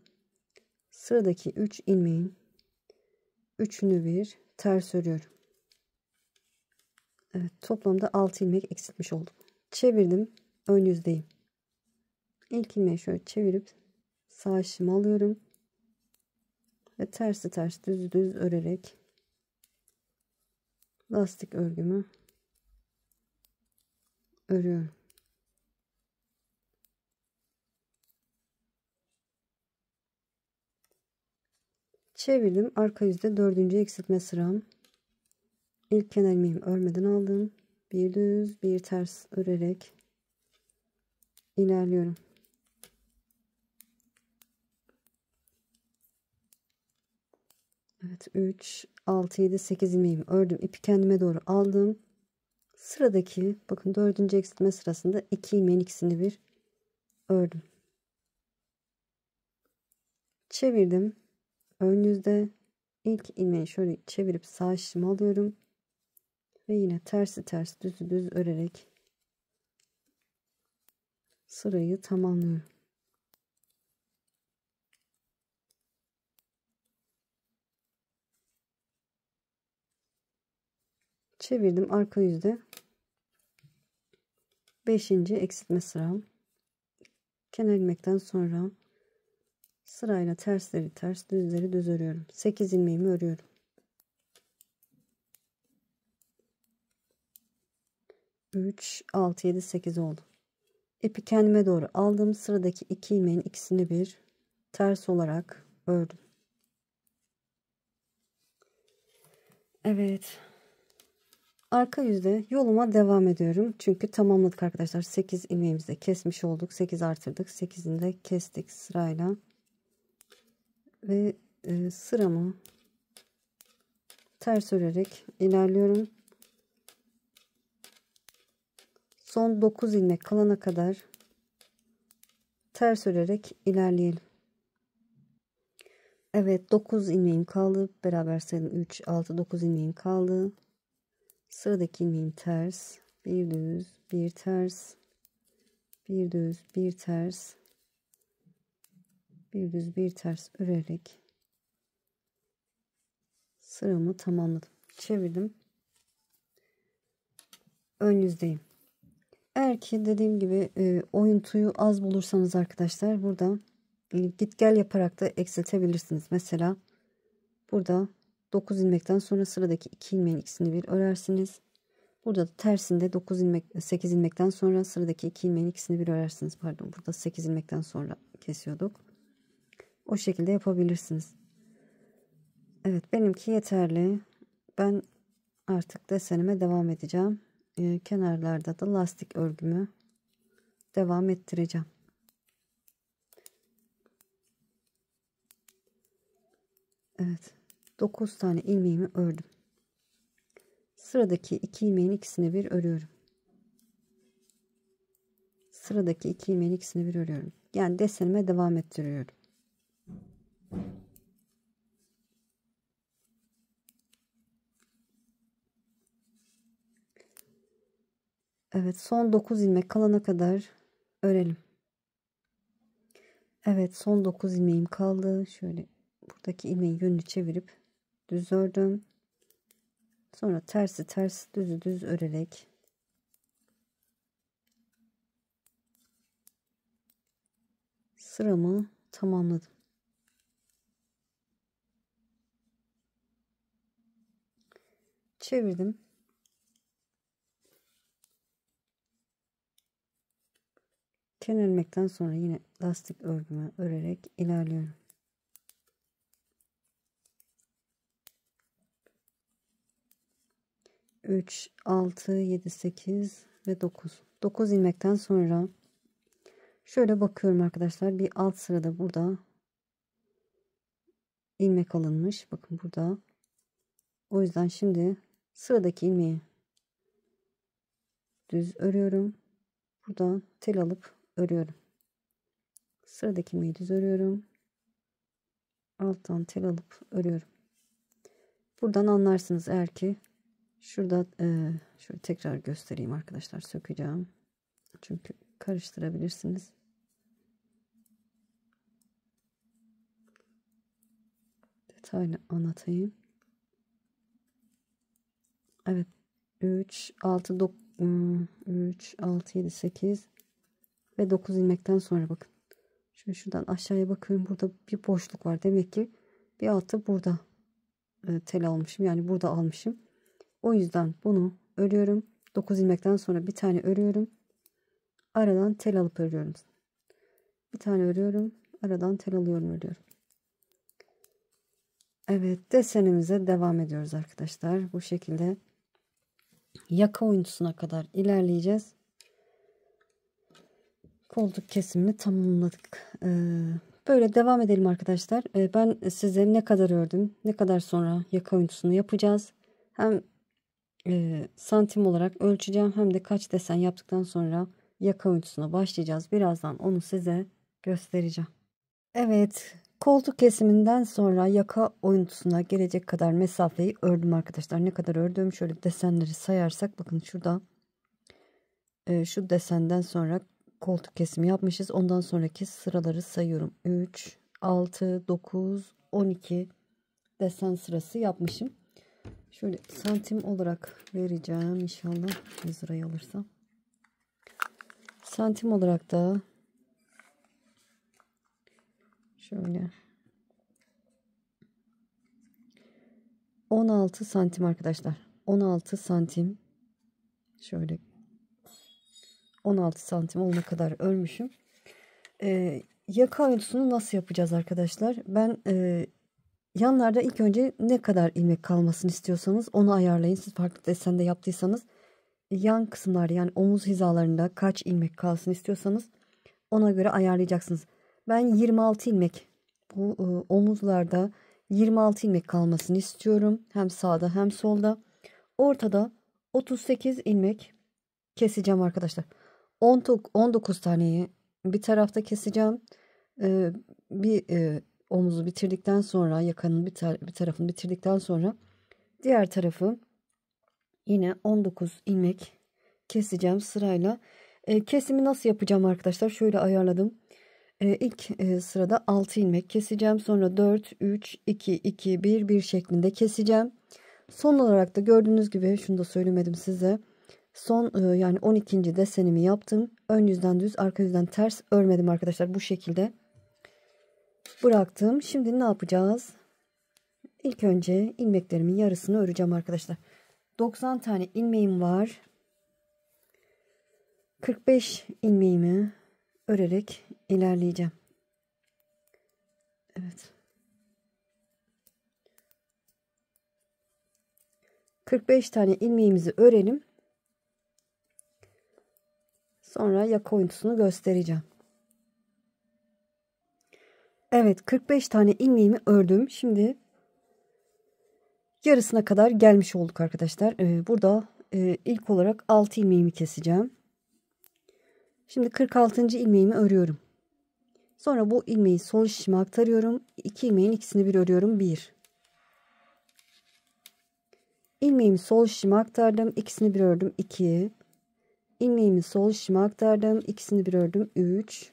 Sıradaki 3 ilmeğin üçünü bir ters örüyorum. Evet, toplamda 6 ilmek eksiltmiş oldum. Çevirdim. Ön yüzdeyim. İlk ilmeği şöyle çevirip sağ şişimi alıyorum. Ve tersi ters, düz düz örerek lastik örgümü örüyorum. Çevirdim. Arka yüzde 4. eksiltme sıram. İlk kenar ilmeğimi örmeden aldım. Bir düz, bir ters örerek ilerliyorum. Evet, 3 6 7 8 ilmeğimi ördüm. İpi kendime doğru aldım. Sıradaki bakın 4. eksiltme sırasında 2 ilmeğin ikisini bir ördüm. Çevirdim. Ön yüzde ilk ilmeği şöyle çevirip sağ şişimi alıyorum. Ve yine tersi ters, düz düz örerek sırayı tamamlıyorum. Çevirdim. Arka yüzde 5. eksiltme sıram. Kenar ilmekten sonra sırayla tersleri ters, düzleri düz örüyorum. 8 ilmeğimi örüyorum. 3 6 7 8 oldu. İpi kendime doğru aldım. Sıradaki 2 ilmeğin ikisini bir ters olarak ördüm. Evet. Arka yüzde yoluma devam ediyorum. Çünkü tamamladık arkadaşlar. 8 ilmeğimizi de kesmiş olduk. 8 artırdık. 8'ini de kestik sırayla. Ve sıramı ters örerek ilerliyorum. Son 9 ilmek kalana kadar ters örerek ilerleyelim. Evet, 9 ilmeğim kaldı. Beraber sayalım. 3, 6, 9 ilmeğim kaldı. Sıradaki ilmeğim ters. Bir düz, bir ters. Bir düz, bir ters. Bir düz, bir ters örerek sıramı tamamladım. Çevirdim. Ön yüzdeyim. Eğer ki dediğim gibi oyuntuyu az bulursanız arkadaşlar burada git gel yaparak da eksiltebilirsiniz. Mesela burada 9 ilmekten sonra sıradaki 2 ilmeğin ikisini bir örersiniz. Burada da tersinde 9 ilmek 8 ilmekten sonra sıradaki 2 ilmeğin ikisini bir örersiniz. Pardon, burada 8 ilmekten sonra kesiyorduk. O şekilde yapabilirsiniz. Evet, benimki yeterli. Ben artık desenime devam edeceğim. Kenarlarda da lastik örgümü devam ettireceğim. Evet, 9 tane ilmeğimi ördüm. Sıradaki 2 ilmeğin ikisini bir örüyorum. Sıradaki 2 ilmeğin ikisini bir örüyorum. Yani desenime devam ettiriyorum. Evet, son 9 ilmek kalana kadar örelim. Evet, son 9 ilmeğim kaldı. Şöyle buradaki ilmeği yönünü çevirip düz ördüm. Sonra tersi ters, düzü düz örerek sıramı tamamladım. Çevirdim. Kenar ilmekten sonra yine lastik örgümü örerek ilerliyorum. 3, 6, 7, 8 ve 9. 9 ilmekten sonra şöyle bakıyorum arkadaşlar. Bir alt sırada burada ilmek alınmış. Bakın burada. O yüzden şimdi sıradaki ilmeği düz örüyorum. Buradan tel alıp örüyorum. Sıradaki ilmeği düz örüyorum. Alttan tel alıp örüyorum. Buradan anlarsınız eğer ki şurada şöyle tekrar göstereyim arkadaşlar, sökeceğim. Çünkü karıştırabilirsiniz. Detaylı anlatayım. Evet. 3, 6, 9, 3, 6, 7, 8 ve 9 ilmekten sonra bakın. Şöyle şuradan aşağıya bakıyorum. Burada bir boşluk var. Demek ki bir altı burada tel almışım. Yani burada almışım. O yüzden bunu örüyorum. 9 ilmekten sonra bir tane örüyorum. Aradan tel alıp örüyorum. Bir tane örüyorum. Aradan tel alıyorum, örüyorum. Evet, desenimize devam ediyoruz arkadaşlar. Bu şekilde yaka oyuntusuna kadar ilerleyeceğiz. Koltuk kesimini tamamladık. Böyle devam edelim arkadaşlar. Ben size ne kadar ördüm, ne kadar sonra yaka oyuntusunu yapacağız. Hem santim olarak ölçeceğim, hem de kaç desen yaptıktan sonra yaka oyuntusuna başlayacağız. Birazdan onu size göstereceğim. Evet, koltuk kesiminden sonra yaka oyuntusuna gelecek kadar mesafeyi ördüm arkadaşlar. Ne kadar ördüm, şöyle desenleri sayarsak bakın şurada şu desenden sonra koltuk kesimi yapmışız. Ondan sonraki sıraları sayıyorum. 3, 6, 9, 12 desen sırası yapmışım. Şöyle santim olarak vereceğim inşallah. 100 lirayı alırsam. Santim olarak da şöyle 16 santim arkadaşlar. 16 santim. Şöyle 16 santim olana kadar örmüşüm. Yaka oyuntusunu nasıl yapacağız arkadaşlar? Ben yanlarda ilk önce ne kadar ilmek kalmasını istiyorsanız onu ayarlayın. Siz farklı desende yaptıysanız yan kısımlarda, yani omuz hizalarında kaç ilmek kalsın istiyorsanız ona göre ayarlayacaksınız. Ben 26 ilmek bu omuzlarda 26 ilmek kalmasını istiyorum. Hem sağda hem solda. Ortada 38 ilmek keseceğim arkadaşlar. 19 taneyi bir tarafta keseceğim. Bir omuzu bitirdikten sonra, yakanın bir tarafını bitirdikten sonra diğer tarafı yine 19 ilmek keseceğim sırayla. Kesimi nasıl yapacağım arkadaşlar? Şöyle ayarladım. İlk sırada 6 ilmek keseceğim. Sonra 4, 3, 2, 2, 1, 1 şeklinde keseceğim. Son olarak da gördüğünüz gibi şunu da söylemedim size. Son yani 12. desenimi yaptım. Ön yüzden düz, arka yüzden ters örmedim arkadaşlar. Bu şekilde bıraktım. Şimdi ne yapacağız? İlk önce ilmeklerimin yarısını öreceğim arkadaşlar. 90 tane ilmeğim var. 45 ilmeğimi örerek ilerleyeceğim. Evet. 45 tane ilmeğimizi örelim. Sonra yaka oyuntusunu göstereceğim. Evet, 45 tane ilmeğimi ördüm. Şimdi yarısına kadar gelmiş olduk arkadaşlar. Burada ilk olarak 6 ilmeğimi keseceğim. Şimdi 46. ilmeğimi örüyorum. Sonra bu ilmeği sol şişime aktarıyorum. 2 ilmeğin ikisini bir örüyorum. 1. İlmeğimi sol şişime aktardım. İkisini bir ördüm. 2. İlmeğimi sol şişime aktardım. İkisini bir ördüm. 3.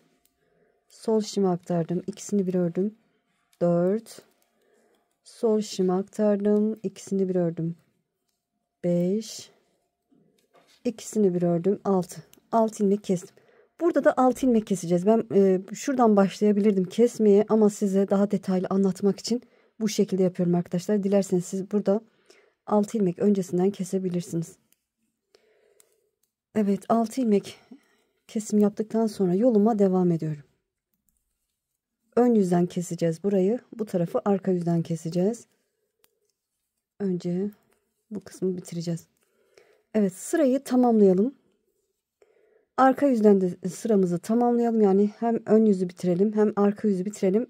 Sol şişime aktardım. İkisini bir ördüm. 4. Sol şişime aktardım. İkisini bir ördüm. 5. İkisini bir ördüm. 6. 6 ilmek kestim. Burada da 6 ilmek keseceğiz. Ben şuradan başlayabilirdim kesmeye ama size daha detaylı anlatmak için bu şekilde yapıyorum arkadaşlar. Dilerseniz siz burada 6 ilmek öncesinden kesebilirsiniz. Evet, 6 ilmek kesim yaptıktan sonra yoluma devam ediyorum. Ön yüzden keseceğiz burayı. Bu tarafı arka yüzden keseceğiz. Önce bu kısmı bitireceğiz. Evet, sırayı tamamlayalım. Arka yüzden de sıramızı tamamlayalım. Yani hem ön yüzü bitirelim hem arka yüzü bitirelim.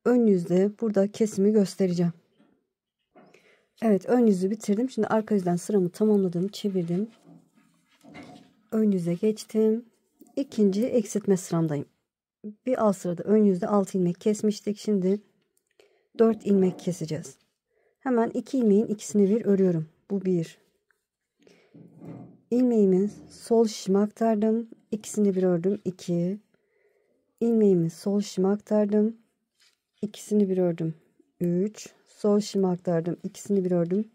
Ön yüzde burada kesimi göstereceğim. Evet, ön yüzü bitirdim. Şimdi arka yüzden sıramı tamamladım. Çevirdim. Ön yüze geçtim. İkinci eksiltme sıramdayım. Bir alt sırada ön yüzde 6 ilmek kesmiştik. Şimdi 4 ilmek keseceğiz. Hemen 2 ilmeğin ikisini bir örüyorum. Bu 1. İlmeğimi sol şişime aktardım. İkisini bir ördüm. 2. İlmeğimi sol şişime aktardım. İkisini bir ördüm. 3. Sol şişime aktardım. İkisini bir ördüm.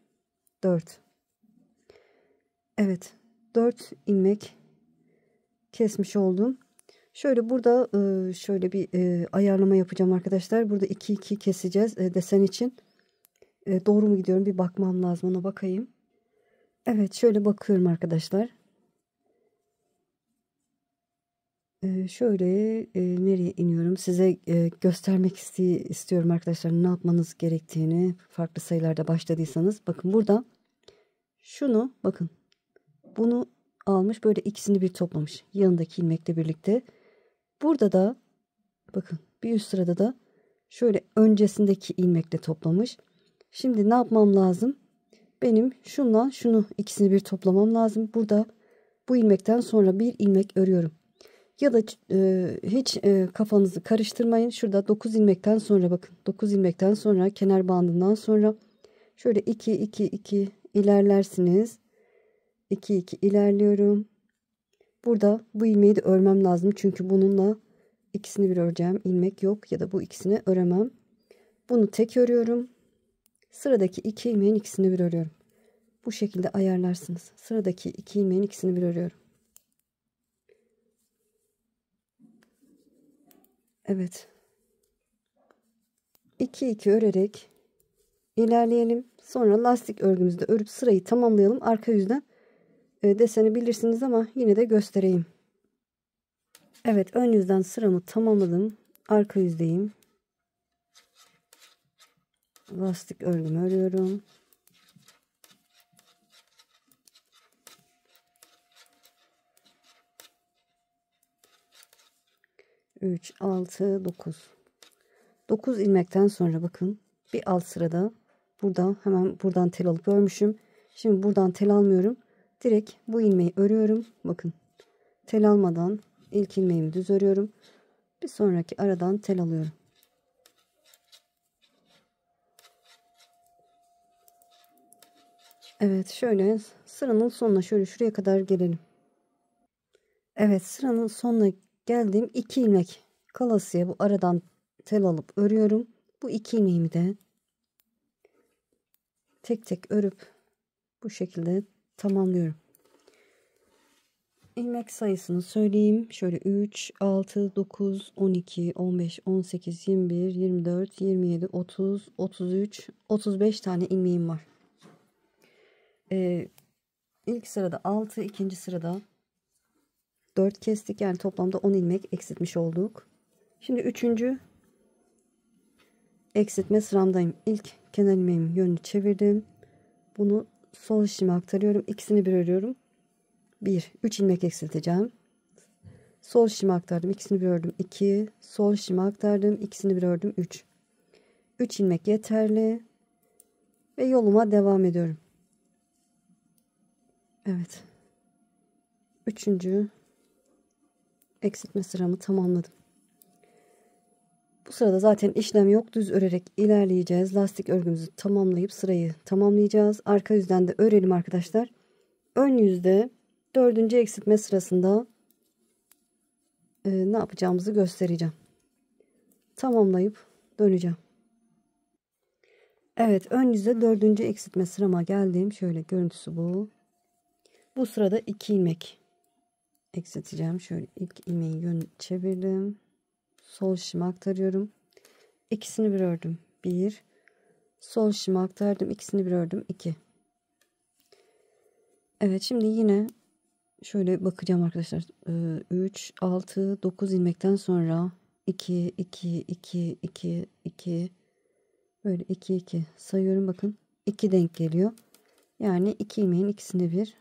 4. Evet. 4 ilmek kesmiş oldum. Şöyle burada şöyle bir ayarlama yapacağım arkadaşlar. Burada 2 2 keseceğiz desen için. Doğru mu gidiyorum? Bir bakmam lazım. Ona bakayım. Evet, şöyle bakıyorum arkadaşlar. Şöyle nereye iniyorum? Size göstermek istiyorum arkadaşlar ne yapmanız gerektiğini. Farklı sayılarda başladıysanız. Bakın burada şunu bakın. Bunu almış böyle ikisini bir toplamış. Yanındaki ilmekle birlikte. Burada da bakın bir üst sırada da şöyle öncesindeki ilmekle toplamış. Şimdi ne yapmam lazım? Benim şundan şunu ikisini bir toplamam lazım. Burada bu ilmekten sonra bir ilmek örüyorum. Ya da hiç kafanızı karıştırmayın. Şurada 9 ilmekten sonra bakın 9 ilmekten sonra kenar bandından sonra şöyle 2 2 2 ilerlersiniz. 2 2 ilerliyorum. Burada bu ilmeği de örmem lazım. Çünkü bununla ikisini bir öreceğim. İlmek yok ya da bu ikisini öremem. Bunu tek örüyorum. Sıradaki 2 ilmeğin ikisini bir örüyorum. Bu şekilde ayarlarsınız. Sıradaki 2 ilmeğin ikisini bir örüyorum. Evet. 2 2 örerek ilerleyelim. Sonra lastik örgümüzü de örüp sırayı tamamlayalım. Arka yüzden deseni bilirsiniz ama yine de göstereyim. Evet, ön yüzden sıramı tamamladım. Arka yüzdeyim. Lastik örgümü örüyorum. Üç, 6, 9. 9 ilmekten sonra bakın bir alt sırada burada hemen buradan tel alıp örmüşüm. Şimdi buradan tel almıyorum. Direkt bu ilmeği örüyorum. Bakın tel almadan ilk ilmeğimi düz örüyorum. Bir sonraki aradan tel alıyorum. Evet, şöyle sıranın sonuna şöyle şuraya kadar gelelim. Evet, sıranın sonuna geldim. 2 ilmek kalasıya bu aradan tel alıp örüyorum. Bu 2 ilmeğimi de tek tek örüp bu şekilde tamamlıyorum. İlmek sayısını söyleyeyim. Şöyle 3, 6, 9, 12, 15, 18, 21, 24, 27, 30, 33, 35 tane ilmeğim var. İlk sırada 6, ikinci sırada 4 kestik. Yani toplamda 10 ilmek eksiltmiş olduk. Şimdi 3. eksiltme sıramdayım. İlk kenar ilmeğimin yönünü çevirdim. Bunu sol şişime aktarıyorum. İkisini bir örüyorum. 3 ilmek eksilteceğim. Sol şişime aktardım. İkisini bir ördüm. 2. Sol şişime aktardım. İkisini bir ördüm. 3. 3 ilmek yeterli. Ve yoluma devam ediyorum. Evet. 3. eksiltme sıramı tamamladım. Bu sırada zaten işlem yok. Düz örerek ilerleyeceğiz. Lastik örgümüzü tamamlayıp sırayı tamamlayacağız. Arka yüzden de örelim arkadaşlar. Ön yüzde 4. eksiltme sırasında ne yapacağımızı göstereceğim. Tamamlayıp döneceğim. Evet, ön yüzde 4. eksiltme sırama geldim. Şöyle görüntüsü bu. Bu sırada 2 ilmek eksilteceğim. Şöyle ilk ilmeğin yönünü çevirdim. Sol şişime aktarıyorum. İkisini bir ördüm. 1. Sol şişime aktardım. İkisini bir ördüm. 2. Evet, şimdi yine şöyle bakacağım arkadaşlar. 3, 6, 9 ilmekten sonra 2, 2, 2, 2, 2, böyle 2, 2 sayıyorum. Bakın 2 denk geliyor. Yani 2 ilmeğin ikisini bir,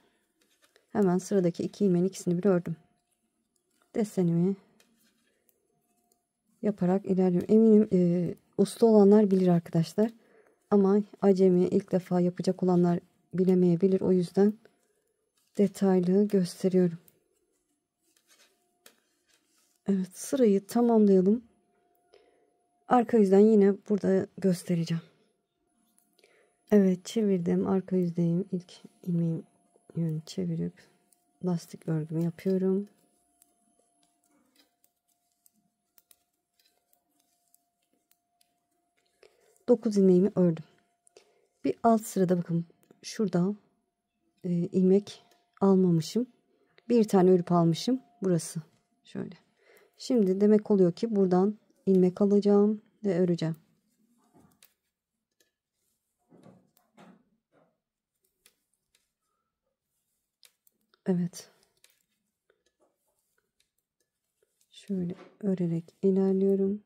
hemen sıradaki 2 ilmeğin ikisini bir ördüm. Desenimi yaparak ilerliyorum. Eminim usta olanlar bilir arkadaşlar. Ama acemi ilk defa yapacak olanlar bilemeyebilir. O yüzden detaylı gösteriyorum. Evet, sırayı tamamlayalım. Arka yüzden yine burada göstereceğim. Evet, çevirdim. Arka yüzdeyim. İlk ilmeğin yönünü çevirip lastik örgümü yapıyorum. Dokuz ilmeğimi ördüm. Bir alt sırada bakın şurada ilmek almamışım. Bir tane örüp almışım. Burası şöyle. Şimdi demek oluyor ki buradan ilmek alacağım ve öreceğim. Evet. Şöyle örerek ilerliyorum.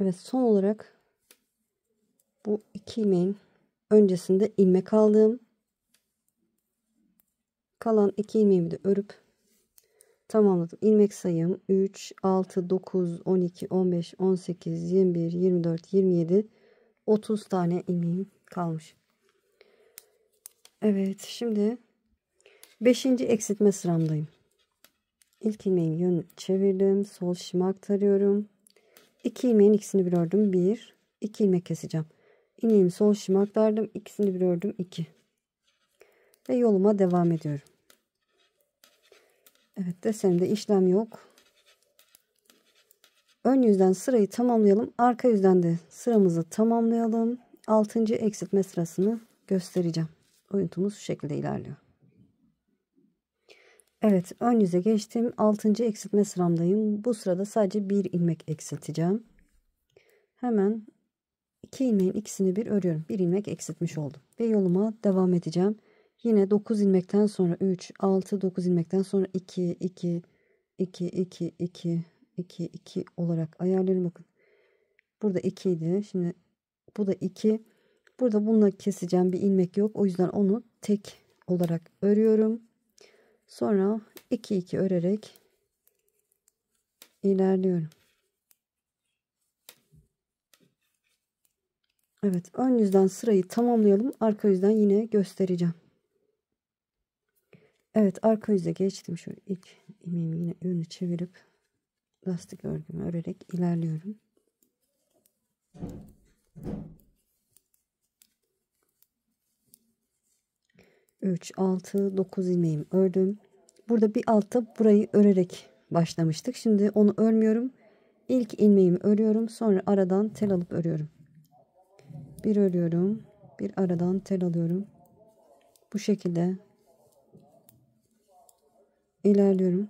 Evet, son olarak bu 2 ilmeğin öncesinde ilmek aldım. Kalan 2 ilmeğimi de örüp tamamladım. İlmek sayım 3, 6, 9, 12, 15, 18, 21, 24, 27, 30 tane ilmeğim kalmış. Evet, şimdi 5. eksiltme sıramdayım. İlk ilmeğin yönünü çevirdim. Sol şişime aktarıyorum. 2 ilmeğin ikisini bir ördüm. 1, 2 ilmek keseceğim. İlmeğimi sol şişime aktardım. İkisini bir ördüm. 2. Ve yoluma devam ediyorum. Evet, desenimde işlem yok. Ön yüzden sırayı tamamlayalım. Arka yüzden de sıramızı tamamlayalım. 6. eksiltme sırasını göstereceğim. Oyuntumuz şu şekilde ilerliyor. Evet, ön yüze geçtim. 6. eksiltme sıramdayım. Bu sırada sadece bir ilmek eksilteceğim. Hemen 2 ilmeğin ikisini bir örüyorum. Bir ilmek eksiltmiş oldum. Ve yoluma devam edeceğim. Yine 9 ilmekten sonra 3, 6, 9 ilmekten sonra 2, 2, 2, 2, 2, 2, 2 olarak ayarlıyorum. Bakın. Burada 2 idi. Şimdi bu da 2. Burada bununla keseceğim bir ilmek yok. O yüzden onu tek olarak örüyorum. Sonra 2, 2 örerek ilerliyorum. Evet, ön yüzden sırayı tamamlayalım. Arka yüzden yine göstereceğim. Evet, arka yüze geçtim. Şöyle ilk ilmeğimi yine yönü çevirip lastik örgümü örerek ilerliyorum. Üç, 6, 9 ilmeğimi ördüm. Burada bir altta burayı örerek başlamıştık. Şimdi onu örmüyorum. İlk ilmeğimi örüyorum. Sonra aradan tel alıp örüyorum. Bir örüyorum. Bir aradan tel alıyorum. Bu şekilde ilerliyorum.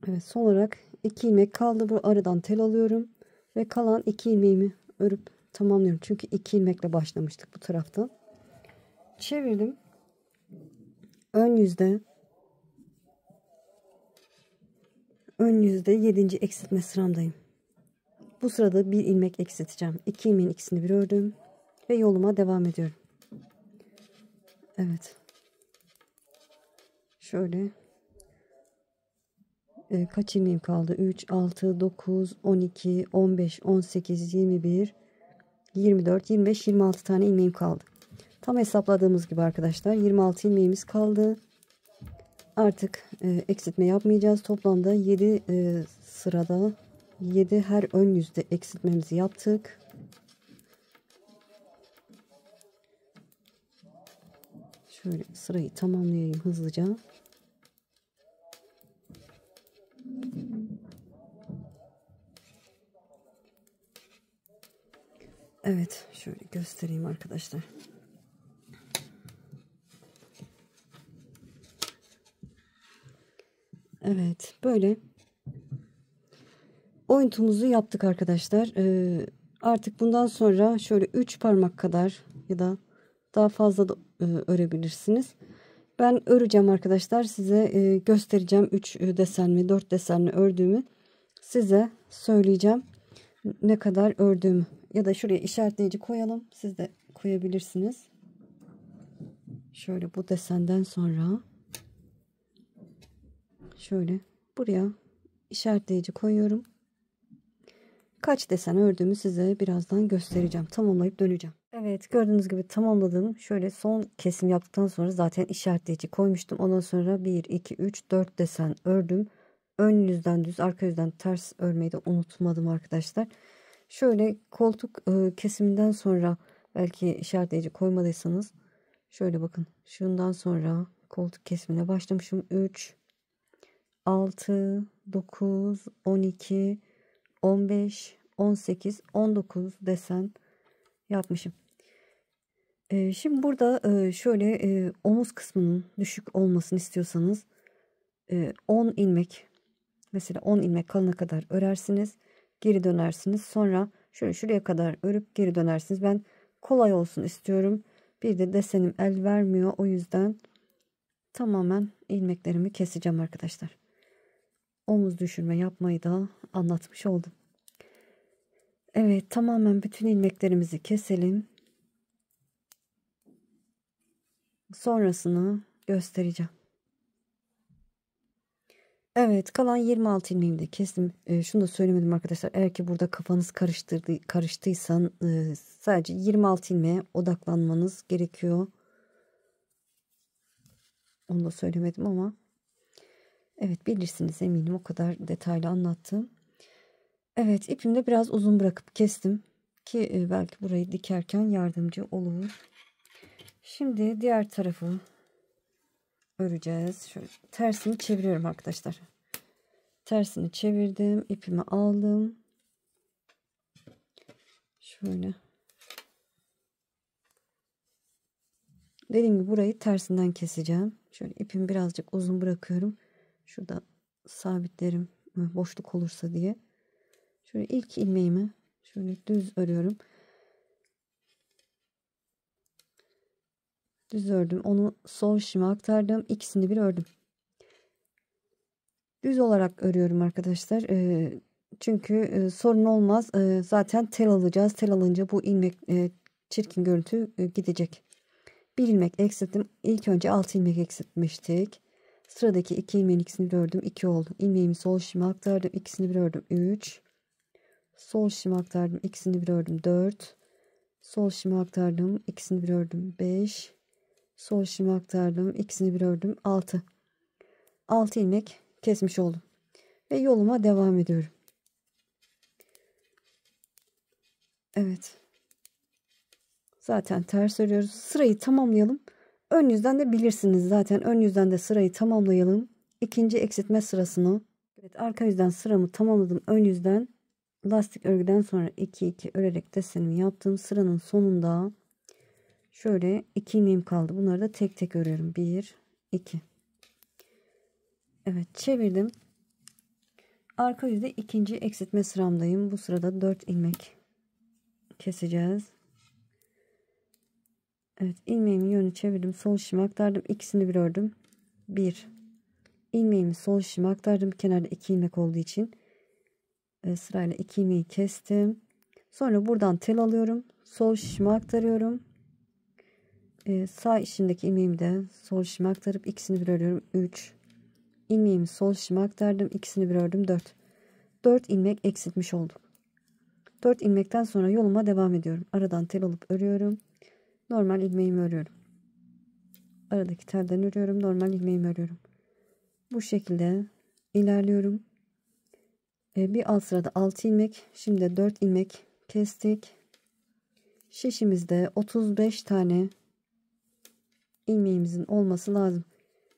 Evet, son olarak 2 ilmek kaldı. Bu aradan tel alıyorum ve kalan 2 ilmeğimi örüp tamamlıyorum. Çünkü 2 ilmekle başlamıştık bu taraftan. Çevirdim. Ön yüzde 7. eksiltme sıramdayım. Bu sırada bir ilmek eksilteceğim. 2 ilmeğin ikisini bir ördüm ve yoluma devam ediyorum. Evet. Şöyle kaç ilmeğim kaldı? 3, 6, 9, 12, 15, 18, 21, 24, 25, 26 tane ilmeğim kaldı. Tam hesapladığımız gibi arkadaşlar 26 ilmeğimiz kaldı. Artık eksiltme yapmayacağız. Toplamda 7 sırada 7 her ön yüzde eksiltmemizi yaptık. Şöyle sırayı tamamlayayım hızlıca. Evet, şöyle göstereyim arkadaşlar. Evet, böyle oyuntumuzu yaptık arkadaşlar. Artık bundan sonra şöyle 3 parmak kadar ya da daha fazla da örebilirsiniz. Ben öreceğim arkadaşlar. Size göstereceğim 3 desenli 4 desenli ördüğümü size söyleyeceğim. Ne kadar ördüğümü. Ya da şuraya işaretleyici koyalım. Siz de koyabilirsiniz. Şöyle bu desenden sonra şöyle buraya işaretleyici koyuyorum. Kaç desen ördüğümü size birazdan göstereceğim. Tamamlayıp döneceğim. Evet, gördüğünüz gibi tamamladım. Şöyle son kesim yaptıktan sonra zaten işaretleyici koymuştum. Ondan sonra 1, 2, 3, 4 desen ördüm. Ön yüzden düz, arka yüzden ters örmeyi de unutmadım arkadaşlar. Şöyle koltuk kesiminden sonra belki işaretleyici koymadıysanız şöyle bakın. Şundan sonra koltuk kesimine başlamışım. 3, 6, 9, 12, 15, 18, 19 desen yapmışım. Şimdi burada şöyle omuz kısmının düşük olmasını istiyorsanız 10 ilmek, mesela 10 ilmek kalana kadar örersiniz. Geri dönersiniz. Sonra şöyle şuraya kadar örüp geri dönersiniz. Ben kolay olsun istiyorum. Bir de desenim el vermiyor. O yüzden tamamen ilmeklerimi keseceğim arkadaşlar. Omuz düşürme yapmayı da anlatmış oldum. Evet, tamamen bütün ilmeklerimizi keselim. Sonrasını göstereceğim. Evet, kalan 26 ilmeğimi de kestim. Şunu da söylemedim arkadaşlar. Eğer ki burada kafanız karıştıysan sadece 26 ilmeğe odaklanmanız gerekiyor. Onu da söylemedim ama. Evet, bilirsiniz eminim, o kadar detaylı anlattım. Evet, ipimi de biraz uzun bırakıp kestim ki belki burayı dikerken yardımcı olur. Şimdi diğer tarafı öreceğiz. Şöyle tersini çeviriyorum arkadaşlar. Tersini çevirdim, ipimi aldım. Şöyle. Dediğim gibi burayı tersinden keseceğim. Şöyle ipimi birazcık uzun bırakıyorum. Şurada sabitlerim boşluk olursa diye. Şöyle ilk ilmeğimi şöyle düz örüyorum. Düz ördüm. Onu sol şişime aktardım. İkisini bir ördüm. Düz olarak örüyorum arkadaşlar. Çünkü sorun olmaz. Zaten tel alacağız. Tel alınca bu ilmek çirkin görüntü gidecek. Bir ilmek eksilttim. İlk önce 6 ilmek eksiltmiştik. Sıradaki 2 ilmeğin ikisini bir ördüm. 2 oldu. İlmeğimi sol şişime aktardım. İkisini bir ördüm. 3. Sol şişime aktardım. İkisini bir ördüm. 4. Sol şişime aktardım. İkisini bir ördüm. 5. Sol şişime aktardım. İkisini bir ördüm. 6. 6 ilmek kesmiş oldum. Ve yoluma devam ediyorum. Evet. Zaten ters örüyoruz. Sırayı tamamlayalım. Ön yüzden de bilirsiniz zaten. Ön yüzden de sırayı tamamlayalım. İkinci eksiltme sırasını. Evet, arka yüzden sıramı tamamladım. Ön yüzden lastik örgüden sonra 2 2 örerek desenimi yaptım. Sıranın sonunda şöyle 2 ilmeğim kaldı. Bunları da tek tek örüyorum. 1 2. Evet, çevirdim. Arka yüzde ikinci eksiltme sıramdayım. Bu sırada 4 ilmek keseceğiz. Evet, ilmeğimin yönünü çevirdim. Sol şişime aktardım. İkisini bir ördüm. 1. İlmeğimi sol şişime aktardım. Kenarda 2 ilmek olduğu için sırayla 2 ilmeği kestim. Sonra buradan tel alıyorum. Sol şişime aktarıyorum. Sağ içindeki ilmeğimi de sol şişime aktarıp ikisini bir örüyorum. 3. İlmeğimi sol şişime aktardım. İkisini bir ördüm. 4. 4 ilmek eksiltmiş oldum. 4 ilmekten sonra yoluma devam ediyorum. Aradan tel alıp örüyorum. Normal ilmeğimi örüyorum. Aradaki telden örüyorum. Normal ilmeğimi örüyorum. Bu şekilde ilerliyorum. Bir alt sırada 6 ilmek. Şimdi 4 ilmek kestik. Şişimizde 35 tane ilmeğimizin olması lazım.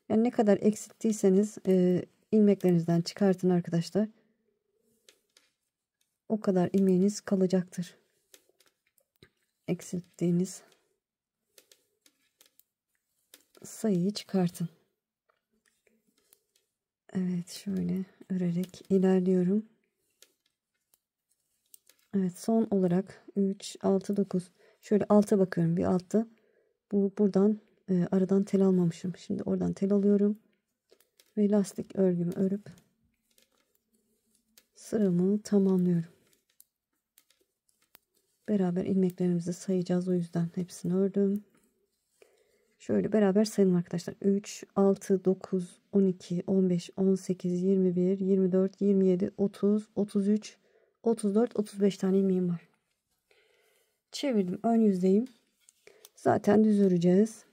Yani ne kadar eksilttiyseniz ilmeklerinizden çıkartın arkadaşlar. O kadar ilmeğiniz kalacaktır. Eksilttiğiniz sayıyı çıkartın. Evet, şöyle örerek ilerliyorum. Evet, son olarak 3 6 9 şöyle alta bakıyorum, bir altta buradan aradan tel almamışım. Şimdi oradan tel alıyorum ve lastik örgümü örüp sıramı tamamlıyorum. Beraber ilmeklerimizi sayacağız, o yüzden hepsini ördüm. Şöyle beraber sayalım arkadaşlar. 3 6 9 12 15 18 21 24 27 30 33 34 35 tane ilmeğim var. Çevirdim, ön yüzdeyim. Zaten düz öreceğiz.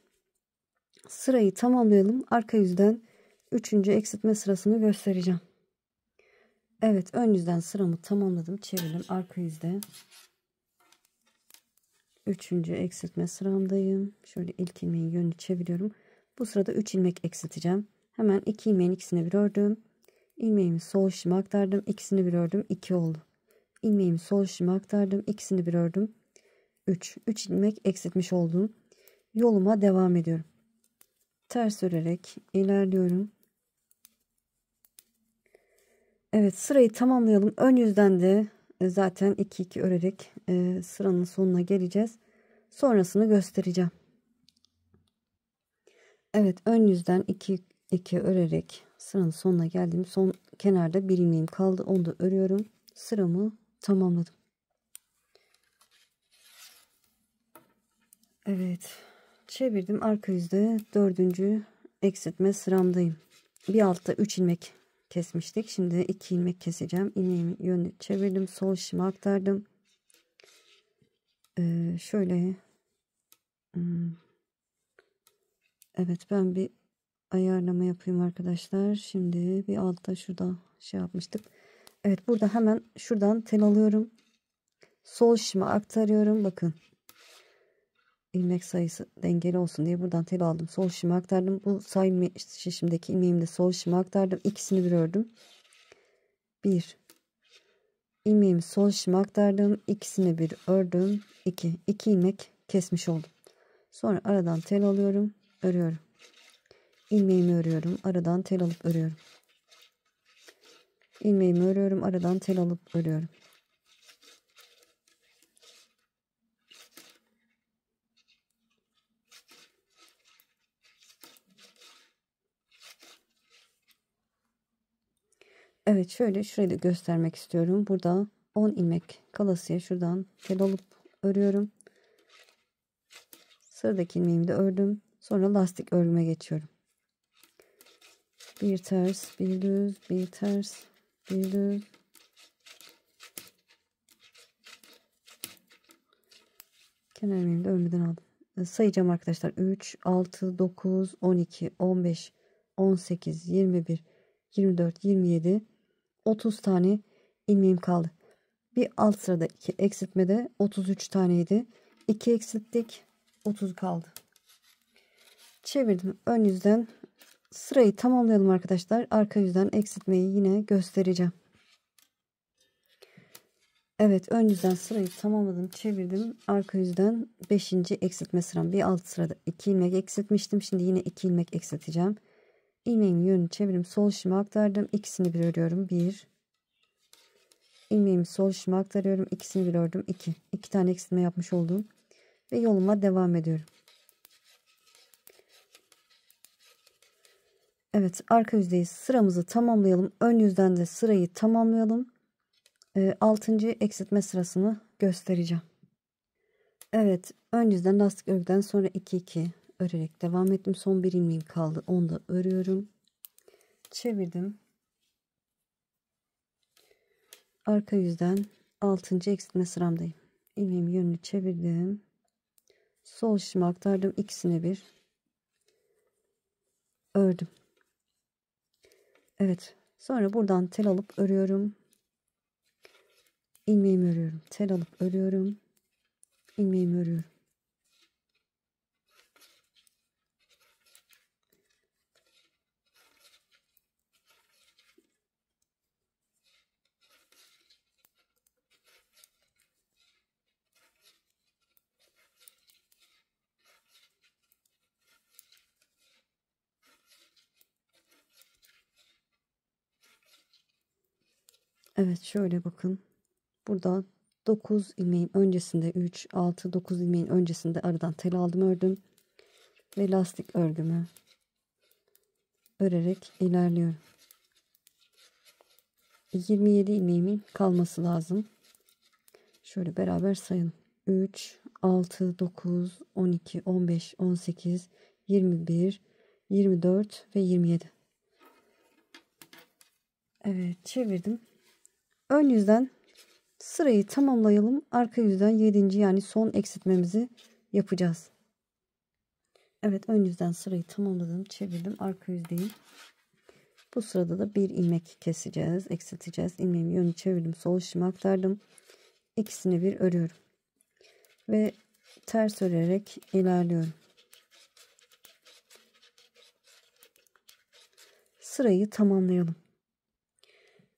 Sırayı tamamlayalım. Arka yüzden 3. eksiltme sırasını göstereceğim. Evet, ön yüzden sıramı tamamladım. Çevirdim, arka yüzde 3. eksiltme sıramdayım. Şöyle ilk ilmeğin yönünü çeviriyorum. Bu sırada 3 ilmek eksilteceğim. Hemen 2 ilmeğin ikisini bir ördüm. İlmeğimi sol şişime aktardım. İkisini bir ördüm. 2 oldu. İlmeğimi sol şişime aktardım. İkisini bir ördüm. 3. 3 ilmek eksiltmiş oldum. Yoluma devam ediyorum. Ters örerek ilerliyorum. Evet, sırayı tamamlayalım. Ön yüzden de zaten 2 2 örerek sıranın sonuna geleceğiz. Sonrasını göstereceğim. Evet, ön yüzden 2 2 örerek sıranın sonuna geldim. Son kenarda bir ilmeğim kaldı. Onu da örüyorum. Sıramı tamamladım. Evet, çevirdim. Arka yüzde 4. eksiltme sıramdayım. Bir altta 3 ilmek kesmiştik. Şimdi 2 ilmek keseceğim. İlmeğimi yönünü çevirdim. Sol şişime aktardım. Şöyle evet, ben bir ayarlama yapayım arkadaşlar. Şimdi bir altta şurada şey yapmıştık. Evet, burada hemen şuradan tel alıyorum. Sol şişime aktarıyorum. Bakın, ilmek sayısı dengeli olsun diye buradan tel aldım. Sol şişime aktardım. Bu sağ şişimdeki ilmeğimi de sol şişime aktardım. İkisini bir ördüm. 1. İlmeğimi sol şişime aktardım. İkisini bir ördüm. 2. 2 ilmek kesmiş oldum. Sonra aradan tel alıyorum. Örüyorum. İlmeğimi örüyorum. Aradan tel alıp örüyorum. İlmeğimi örüyorum. Aradan tel alıp örüyorum. Evet, şöyle şurayı da göstermek istiyorum. Burada 10 ilmek kalasıya şuradan tel alıp örüyorum. Sıradaki ilmeğimi de ördüm. Sonra lastik örgüme geçiyorum. Bir ters, bir düz, bir ters, bir düz. Kenar ilmeğimi de örmeden aldım. Sayacağım arkadaşlar. 3, 6, 9, 12, 15, 18, 21, 24, 27, 30 tane ilmeğim kaldı. Bir alt sırada 2 eksiltmede 33 taneydi. 2 eksilttik. 30 kaldı. Çevirdim. Ön yüzden sırayı tamamlayalım arkadaşlar. Arka yüzden eksiltmeyi yine göstereceğim. Evet, ön yüzden sırayı tamamladım. Çevirdim. Arka yüzden 5. eksiltme sıram. Bir alt sırada 2 ilmek eksiltmiştim. Şimdi yine 2 ilmek eksilteceğim. İlmeğimin yönünü çevirdim. Sol şişime aktardım. İkisini bir örüyorum. 1. İlmeğimi sol şişime aktarıyorum. İkisini bir ördüm. 2. 2 tane eksiltme yapmış oldum. Ve yoluma devam ediyorum. Evet, arka yüzdeyiz. Sıramızı tamamlayalım. Ön yüzden de sırayı tamamlayalım. 6. eksiltme sırasını göstereceğim. Evet, ön yüzden lastik örgüden sonra 2 örerek devam ettim. Son bir ilmeğim kaldı. Onu da örüyorum. Çevirdim. Arka yüzden 6. eksiltme sıramdayım. İlmeğimi yönünü çevirdim. Sol şişime aktardım. İkisini bir ördüm. Evet, sonra buradan tel alıp örüyorum. İlmeğimi örüyorum. Tel alıp örüyorum. İlmeğimi örüyorum. Evet, şöyle bakın. Burada 9 ilmeğin öncesinde 3, 6, 9 ilmeğin öncesinde aradan tel aldım, ördüm. Ve lastik örgümü örerek ilerliyorum. 27 ilmeğimin kalması lazım. Şöyle beraber sayalım. 3, 6, 9, 12, 15, 18, 21, 24 ve 27. Evet, çevirdim. Ön yüzden sırayı tamamlayalım. Arka yüzden 7. yani son eksiltmemizi yapacağız. Evet, ön yüzden sırayı tamamladım. Çevirdim. Arka yüzdeyim. Bu sırada da bir ilmek keseceğiz. Eksilteceğiz. İlmeğimi yönünü çevirdim. Sol şişime aktardım. İkisini bir örüyorum. Ve ters örerek ilerliyorum. Sırayı tamamlayalım.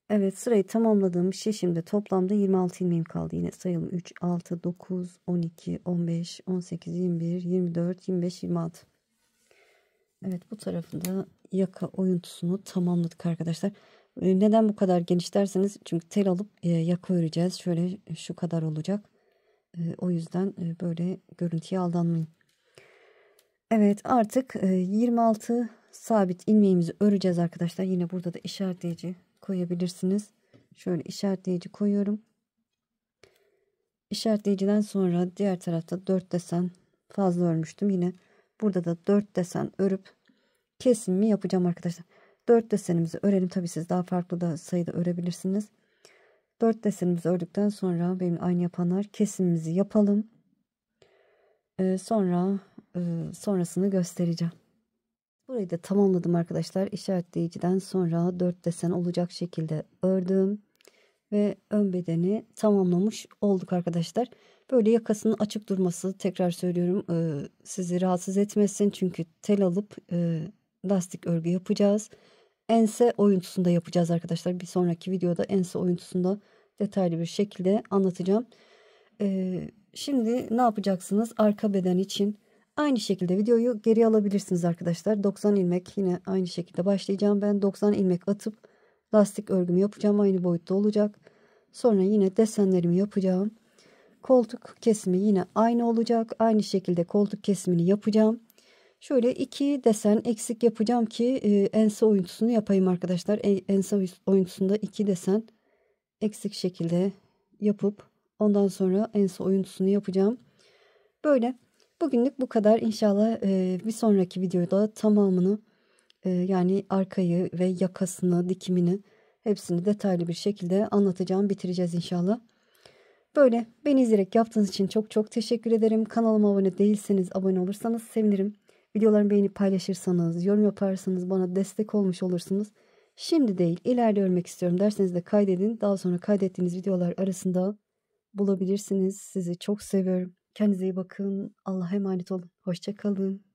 Evet, sırayı tamamladığım şişimde toplamda 26 ilmeğim kaldı. Yine sayalım. 3, 6, 9, 12, 15, 18, 21, 24, 25, 26. Evet, bu tarafında yaka oyuntusunu tamamladık arkadaşlar. Neden bu kadar geniş derseniz, çünkü tel alıp yaka öreceğiz. Şöyle şu kadar olacak. O yüzden böyle görüntüye aldanmayın. Evet, artık 26 sabit ilmeğimizi öreceğiz arkadaşlar. Yine burada da işaretleyici koyabilirsiniz. Şöyle işaretleyici koyuyorum. İşaretleyiciden sonra diğer tarafta 4 desen fazla örmüştüm. Yine burada da 4 desen örüp kesimimi yapacağım arkadaşlar. 4 desenimizi örelim. Tabii siz daha farklı da sayıda örebilirsiniz. 4 desenimizi ördükten sonra benim aynı yapanlar kesimimizi yapalım. Sonrasını göstereceğim. Burayı da tamamladım arkadaşlar. İşaretleyiciden sonra 4 desen olacak şekilde ördüm. Ve ön bedeni tamamlamış olduk arkadaşlar. Böyle yakasının açık durması, tekrar söylüyorum, sizi rahatsız etmesin. Çünkü tel alıp lastik örgü yapacağız. Ense oyuntusunda yapacağız arkadaşlar. Bir sonraki videoda ense oyuntusunda detaylı bir şekilde anlatacağım. Şimdi ne yapacaksınız? Arka beden için aynı şekilde videoyu geri alabilirsiniz arkadaşlar. 90 ilmek yine aynı şekilde başlayacağım. Ben 90 ilmek atıp lastik örgümü yapacağım. Aynı boyutta olacak. Sonra yine desenlerimi yapacağım. Koltuk kesimi yine aynı olacak. Aynı şekilde koltuk kesimini yapacağım. Şöyle 2 desen eksik yapacağım ki ense oyuntusunu yapayım arkadaşlar. Ense oyuntusunda 2 desen eksik şekilde yapıp ondan sonra ense oyuntusunu yapacağım. Böyle Bugünlük bu kadar. İnşallah bir sonraki videoda tamamını yani arkayı ve yakasını, dikimini hepsini detaylı bir şekilde anlatacağım. Bitireceğiz inşallah. Böyle beni izleyerek yaptığınız için çok çok teşekkür ederim. Kanalıma abone değilseniz abone olursanız sevinirim. Videolarımı beğenip paylaşırsanız, yorum yaparsanız bana destek olmuş olursunuz. Şimdi değil, ileride örmek istiyorum derseniz de kaydedin. Daha sonra kaydettiğiniz videolar arasında bulabilirsiniz. Sizi çok seviyorum. Kendinize iyi bakın. Allah'a emanet olun. Hoşça kalın.